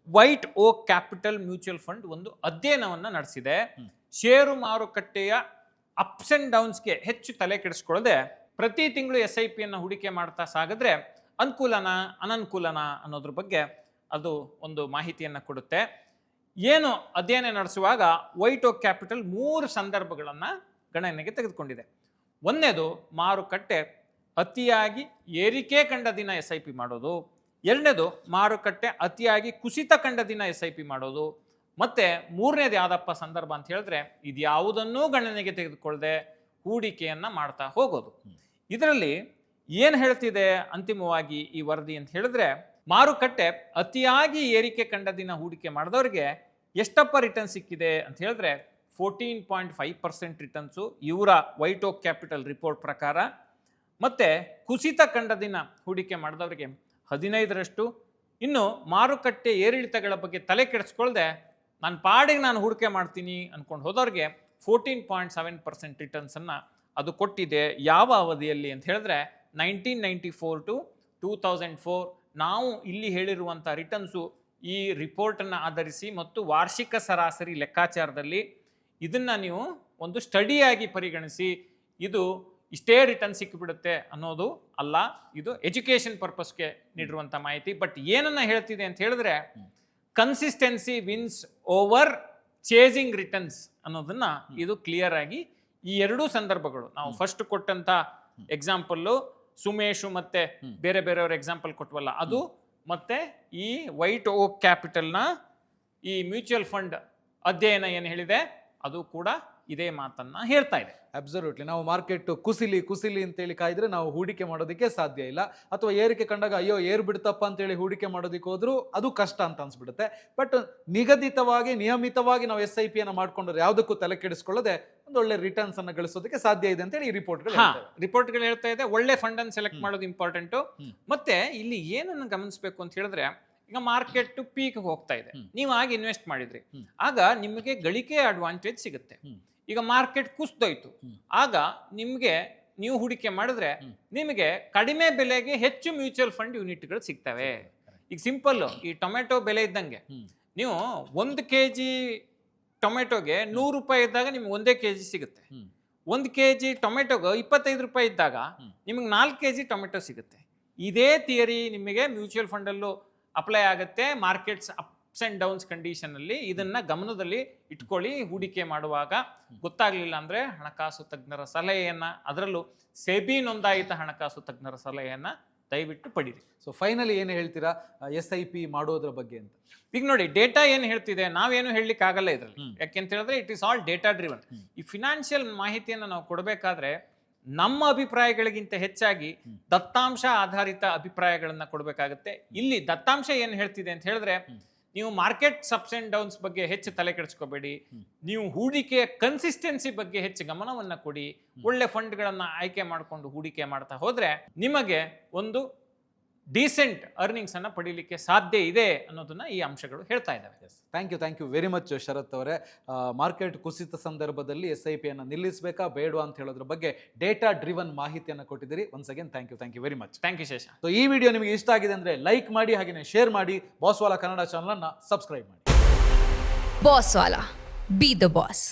White Oak Capital mutual fund ಒಂದು ಅಧ್ಯಯನವನ್ನು ನಡೆಸಿದೆ. ಷೇರು ಮಾರುಕಟ್ಟೆಯ ಅಪ್ಸ್ ಅಂಡ್ ಡೌನ್ಸ್ಗೆ ಹೆಚ್ಚು ತಲೆ ಕೆಡಿಸ್ಕೊಳ್ಳದೆ ಪ್ರತಿ ತಿಂಗಳು SIP ಹೂಡಿಕೆ ಮಾಡ್ತಾ ಸಾಗಿದ್ರೆ ಅನುಕೂಲನಾ ಅನನುಕೂಲನಾ ಅನ್ನೋದ್ರ ಬಗ್ಗೆ ಅದು ಒಂದು ಮಾಹಿತಿಯನ್ನು ಕೊಡುತ್ತೆ. ಏನು ಅಧ್ಯಯನ ನಡೆಸುವಾಗ ವೈಟ್ ಓಕ್ ಕ್ಯಾಪಿಟಲ್ 3 ಸಂದರ್ಭಗಳನ್ನು ಗಣನೆಗೆ ತೆಗೆದುಕೊಂಡಿದೆ. ಒಂದನೇದು ಮಾರುಕಟ್ಟೆ ಅತಿಯಾಗಿ ಏರಿಕೆ ಕಂಡ ದಿನ SIP ಮಾಡೋದು, ಎರಡನೇದು ಮಾರುಕಟ್ಟೆ ಅತಿಯಾಗಿ ಕುಸಿತ ಕಂಡ ದಿನ SIP ಮಾಡೋದು, ಮತ್ತೆ ಮೂರನೇದು ಯಾವ್ದಪ್ಪ ಸಂದರ್ಭ ಅಂತ ಹೇಳಿದ್ರೆ ಇದ್ಯಾವುದನ್ನೂ ಗಣನೆಗೆ ತೆಗೆದುಕೊಳ್ಳದೆ ಹೂಡಿಕೆಯನ್ನ ಮಾಡ್ತಾ ಹೋಗೋದು. ಇದರಲ್ಲಿ ಏನು ಹೇಳ್ತಿದೆ ಅಂತಿಮವಾಗಿ ಈ ವರದಿ ಅಂತ ಹೇಳಿದ್ರೆ, ಮಾರುಕಟ್ಟೆ ಅತಿಯಾಗಿ ಏರಿಕೆ ಕಂಡ ದಿನ ಹೂಡಿಕೆ ಮಾಡಿದವರಿಗೆ ಎಷ್ಟಪ್ಪ ರಿಟರ್ನ್ ಸಿಕ್ಕಿದೆ ಅಂತ ಹೇಳಿದ್ರೆ 14.5% ರಿಟರ್ನ್ಸು ಇವರ ವೈಟ್ ಓಕ್ ಕ್ಯಾಪಿಟಲ್ ರಿಪೋರ್ಟ್ ಪ್ರಕಾರ. ಮತ್ತೆ ಕುಸಿತ ಕಂಡ ದಿನ ಹೂಡಿಕೆ ಮಾಡಿದವರಿಗೆ 15%. ಇನ್ನು ಮಾರುಕಟ್ಟೆ ಏರಿಳಿತಗಳ ಬಗ್ಗೆ ತಲೆ ಕೆಡಿಸ್ಕೊಳ್ದೆ ನನ್ನ ಪಾಡಿಗೆ ನಾನು ಹೂಡಿಕೆ ಮಾಡ್ತೀನಿ ಅಂದ್ಕೊಂಡು ಹೋದವ್ರಿಗೆ 14.7% ರಿಟರ್ನ್ಸನ್ನು ಅದು ಕೊಟ್ಟಿದೆ. ಯಾವ ಅವಧಿಯಲ್ಲಿ ಅಂತ ಹೇಳಿದ್ರೆ 1994 to 2004. ನಾವು ಇಲ್ಲಿ ಹೇಳಿರುವಂಥ ರಿಟರ್ನ್ಸು ಈ ರಿಪೋರ್ಟನ್ನು ಆಧರಿಸಿ ಮತ್ತು ವಾರ್ಷಿಕ ಸರಾಸರಿ ಲೆಕ್ಕಾಚಾರದಲ್ಲಿ ಇದನ್ನು ನೀವು ಒಂದು ಸ್ಟಡಿಯಾಗಿ ಪರಿಗಣಿಸಿ ಇದು ಇಷ್ಟೇ ರಿಟರ್ನ್ ಸಿಕ್ಕಿಬಿಡುತ್ತೆ ಅನ್ನೋದು ಅಲ್ಲ. ಇದು ಎಜುಕೇಷನ್ ಪರ್ಪಸ್ಗೆ ನೀಡಿರುವಂಥ ಮಾಹಿತಿ. ಬಟ್ ಏನನ್ನ ಹೇಳ್ತಿದೆ ಅಂತ ಹೇಳಿದ್ರೆ consistency wins over chasing returns ಅನ್ನೋದನ್ನ ಇದು ಕ್ಲಿಯರ್ ಆಗಿ ಈ ಎರಡೂ ಸಂದರ್ಭಗಳು ನಾವು ಫಸ್ಟ್ ಕೊಟ್ಟಂತ ಎಕ್ಸಾಂಪಲ್ಲು ಸುಮೇಶು ಮತ್ತೆ ಬೇರೆ ಬೇರೆಯವ್ರ ಎಕ್ಸಾಂಪಲ್ ಕೊಟ್ವಲ್ಲ ಅದು, ಮತ್ತೆ ಈ ವೈಟ್ ಓಕ್ ಕ್ಯಾಪಿಟಲ್ನ ಈ ಮ್ಯೂಚುವಲ್ ಫಂಡ್ ಅಧ್ಯಯನ ಏನು ಹೇಳಿದೆ ಅದು ಕೂಡ ಇದೇ ಮಾತನ್ನ ಹೇಳ್ತಾ ಇದೆ. ಅಬ್ಸಲ್ಯೂಟ್ಲಿ. ನಾವು ಮಾರ್ಕೆಟ್ ಕುಸಿಲಿ ಅಂತೇಳಿ ಕಾಯ್ದ್ರೆ ನಾವು ಹೂಡಿಕೆ ಮಾಡೋದಕ್ಕೆ ಸಾಧ್ಯ ಇಲ್ಲ. ಅಥವಾ ಏರಿಕೆ ಕಂಡಾಗ ಅಯ್ಯೋ ಏರ್ ಬಿಡ್ತಪ್ಪ ಅಂತೇಳಿ ಹೂಡಿಕೆ ಮಾಡೋದಕ್ಕೆ ಹೋದ್ರೂ ಅದು ಕಷ್ಟ ಅಂತ ಅನ್ಸ್ಬಿಡುತ್ತೆ. ಬಟ್ ನಿಯಮಿತವಾಗಿ ನಾವು SIP ಮಾಡ್ಕೊಂಡ್ರೆ ಯಾವುದಕ್ಕೂ ತಲೆ ಕೆಡಿಸ್ಕೊಳ್ಳದೆ ಒಂದೊಳ್ಳೆ ರಿಟರ್ನ್ಸ್ ಅನ್ನು ಗಳಿಸೋದಕ್ಕೆ ಸಾಧ್ಯ ಇದೆ ಅಂತೇಳಿ ಈ ರಿಪೋರ್ಟ್ಗಳು ಹೇಳ್ತಾ ಇದೆ. ಒಳ್ಳೆ ಫಂಡ್ ಅನ್ನು ಸೆಲೆಕ್ಟ್ ಮಾಡೋದು ಇಂಪಾರ್ಟೆಂಟ್. ಮತ್ತೆ ಇಲ್ಲಿ ಏನನ್ನು ಗಮನಿಸಬೇಕು ಅಂತ ಹೇಳಿದ್ರೆ, ಈಗ ಮಾರ್ಕೆಟ್ ಪೀಕ್ ಹೋಗ್ತಾ ಇದೆ, ನೀವು ಆಗ ಇನ್ವೆಸ್ಟ್ ಮಾಡಿದ್ರಿ, ಆಗ ನಿಮಗೆ ಗಳಿಕೆ ಅಡ್ವಾಂಟೇಜ್ ಸಿಗುತ್ತೆ. ಈಗ ಮಾರ್ಕೆಟ್ ಕುಸಿದೋಯ್ತು, ಆಗ ನಿಮ್ಗೆ ನೀವು ಹೂಡಿಕೆ ಮಾಡಿದ್ರೆ ನಿಮಗೆ ಕಡಿಮೆ ಬೆಲೆಗೆ ಹೆಚ್ಚು ಮ್ಯೂಚುವಲ್ ಫಂಡ್ ಯೂನಿಟ್ಗಳು ಸಿಗ್ತವೆ. ಈಗ ಸಿಂಪಲ್, ಈ ಟೊಮೆಟೊ ಬೆಲೆ ಇದ್ದಂಗೆ ನೀವು 1 kg ಟೊಮೆಟೊಗೆ 100 ರೂಪಾಯಿ ಇದ್ದಾಗ ನಿಮ್ಗೆ 1 kg ಸಿಗುತ್ತೆ. 1 kg ಟೊಮೆಟೊಗೆ 25 ರೂಪಾಯಿ ಇದ್ದಾಗ ನಿಮಗೆ 4 kg ಟೊಮೆಟೊ ಸಿಗುತ್ತೆ. ಇದೇ ಥಿಯರಿ ನಿಮಗೆ ಮ್ಯೂಚುವಲ್ ಫಂಡಲ್ಲೂ ಅಪ್ಲೈ ಆಗುತ್ತೆ. Markets ups and downs condition ಅಲ್ಲಿ ಇದನ್ನ ಗಮನದಲ್ಲಿ ಇಟ್ಕೊಳ್ಳಿ. ಹೂಡಿಕೆ ಮಾಡುವಾಗ ಗೊತ್ತಾಗ್ಲಿಲ್ಲ ಅಂದ್ರೆ ಹಣಕಾಸು ತಜ್ಞರ ಸಲಹೆಯನ್ನ, ಅದರಲ್ಲೂ ಸೆಬಿ ನೋಂದಾಯಿತ ಹಣಕಾಸು ತಜ್ಞರ ಸಲಹೆಯನ್ನ ದಯವಿಟ್ಟು ಪಡೀರಿ. ಸೊ ಫೈನಲಿ ಏನು ಹೇಳ್ತೀರಾ SIP ಮಾಡೋದ್ರ ಬಗ್ಗೆ ಅಂತ? ಈಗ ನೋಡಿ, ಡೇಟಾ ಏನು ಹೇಳ್ತಿದೆ, ನಾವೇನು ಹೇಳಲಿಕ್ಕೆ ಆಗಲ್ಲ ಇದರಲ್ಲಿ. ಯಾಕೆಂತ ಹೇಳಿದ್ರೆ it is all data driven. ಈ ಫಿನಾನ್ಷಿಯಲ್ ಮಾಹಿತಿಯನ್ನು ನಾವು ಕೊಡಬೇಕಾದ್ರೆ ನಮ್ಮ ಅಭಿಪ್ರಾಯಗಳಿಗಿಂತ ಹೆಚ್ಚಾಗಿ ದತ್ತಾಂಶ ಆಧಾರಿತ ಅಭಿಪ್ರಾಯಗಳನ್ನ ಕೊಡಬೇಕಾಗುತ್ತೆ. ಇಲ್ಲಿ ದತ್ತಾಂಶ ಏನು ಹೇಳ್ತಿದೆ ಅಂತ ಹೇಳಿದ್ರೆ, ನೀವು ಮಾರ್ಕೆಟ್ ಅಪ್ಸ್ ಅಂಡ್ ಡೌನ್ಸ್ ಬಗ್ಗೆ ಹೆಚ್ಚು ತಲೆ ಕೆಡಿಸ್ಕೋಬೇಡಿ, ನೀವು ಹೂಡಿಕೆಯ ಕನ್ಸಿಸ್ಟೆನ್ಸಿ ಬಗ್ಗೆ ಹೆಚ್ಚು ಗಮನವನ್ನ ಕೊಡಿ. ಒಳ್ಳೆ ಫಂಡ್ಗಳನ್ನ ಆಯ್ಕೆ ಮಾಡಿಕೊಂಡು ಹೂಡಿಕೆ ಮಾಡ್ತಾ ಹೋದ್ರೆ ನಿಮಗೆ ಒಂದು ಡೀಸೆಂಟ್ ಅರ್ನಿಂಗ್ಸ್ ಅನ್ನ ಪಡೀಲಿಕ್ಕೆ ಸಾಧ್ಯ ಇದೆ ಅನ್ನೋದನ್ನ ಈ ಅಂಶಗಳು ಹೇಳ್ತಾ ಇದ್ದಾವೆ. ಥ್ಯಾಂಕ್ ಯು ವೆರಿ ಮಚ್ ಶರತ್ ಅವರೇ. ಮಾರ್ಕೆಟ್ ಕುಸಿತ ಸಂದರ್ಭದಲ್ಲಿ SIP ಬೇಕಾ ಬೇಡವಾ ಅಂತ ಹೇಳೋದ್ರ ಬಗ್ಗೆ ಡೇಟಾ ಡ್ರಿವನ್ ಮಾಹಿತಿಯನ್ನು ಕೊಟ್ಟಿದ್ದೀರಿ. Once again thank you very much. Thank you Shesha. So ಈ ವಿಡಿಯೋ ನಿಮಗೆ ಇಷ್ಟ ಆಗಿದೆ ಅಂದ್ರೆ ಲೈಕ್ ಮಾಡಿ, ಹಾಗೆಯೇ ಶೇರ್ ಮಾಡಿ. ಬಾಸ್ವಾಲಾ ಕನ್ನಡ ಚಾನಲ್ ಅನ್ನ ಸಬ್ಸ್ಕ್ರೈಬ್ ಮಾಡಿ. Bosswala, be the boss.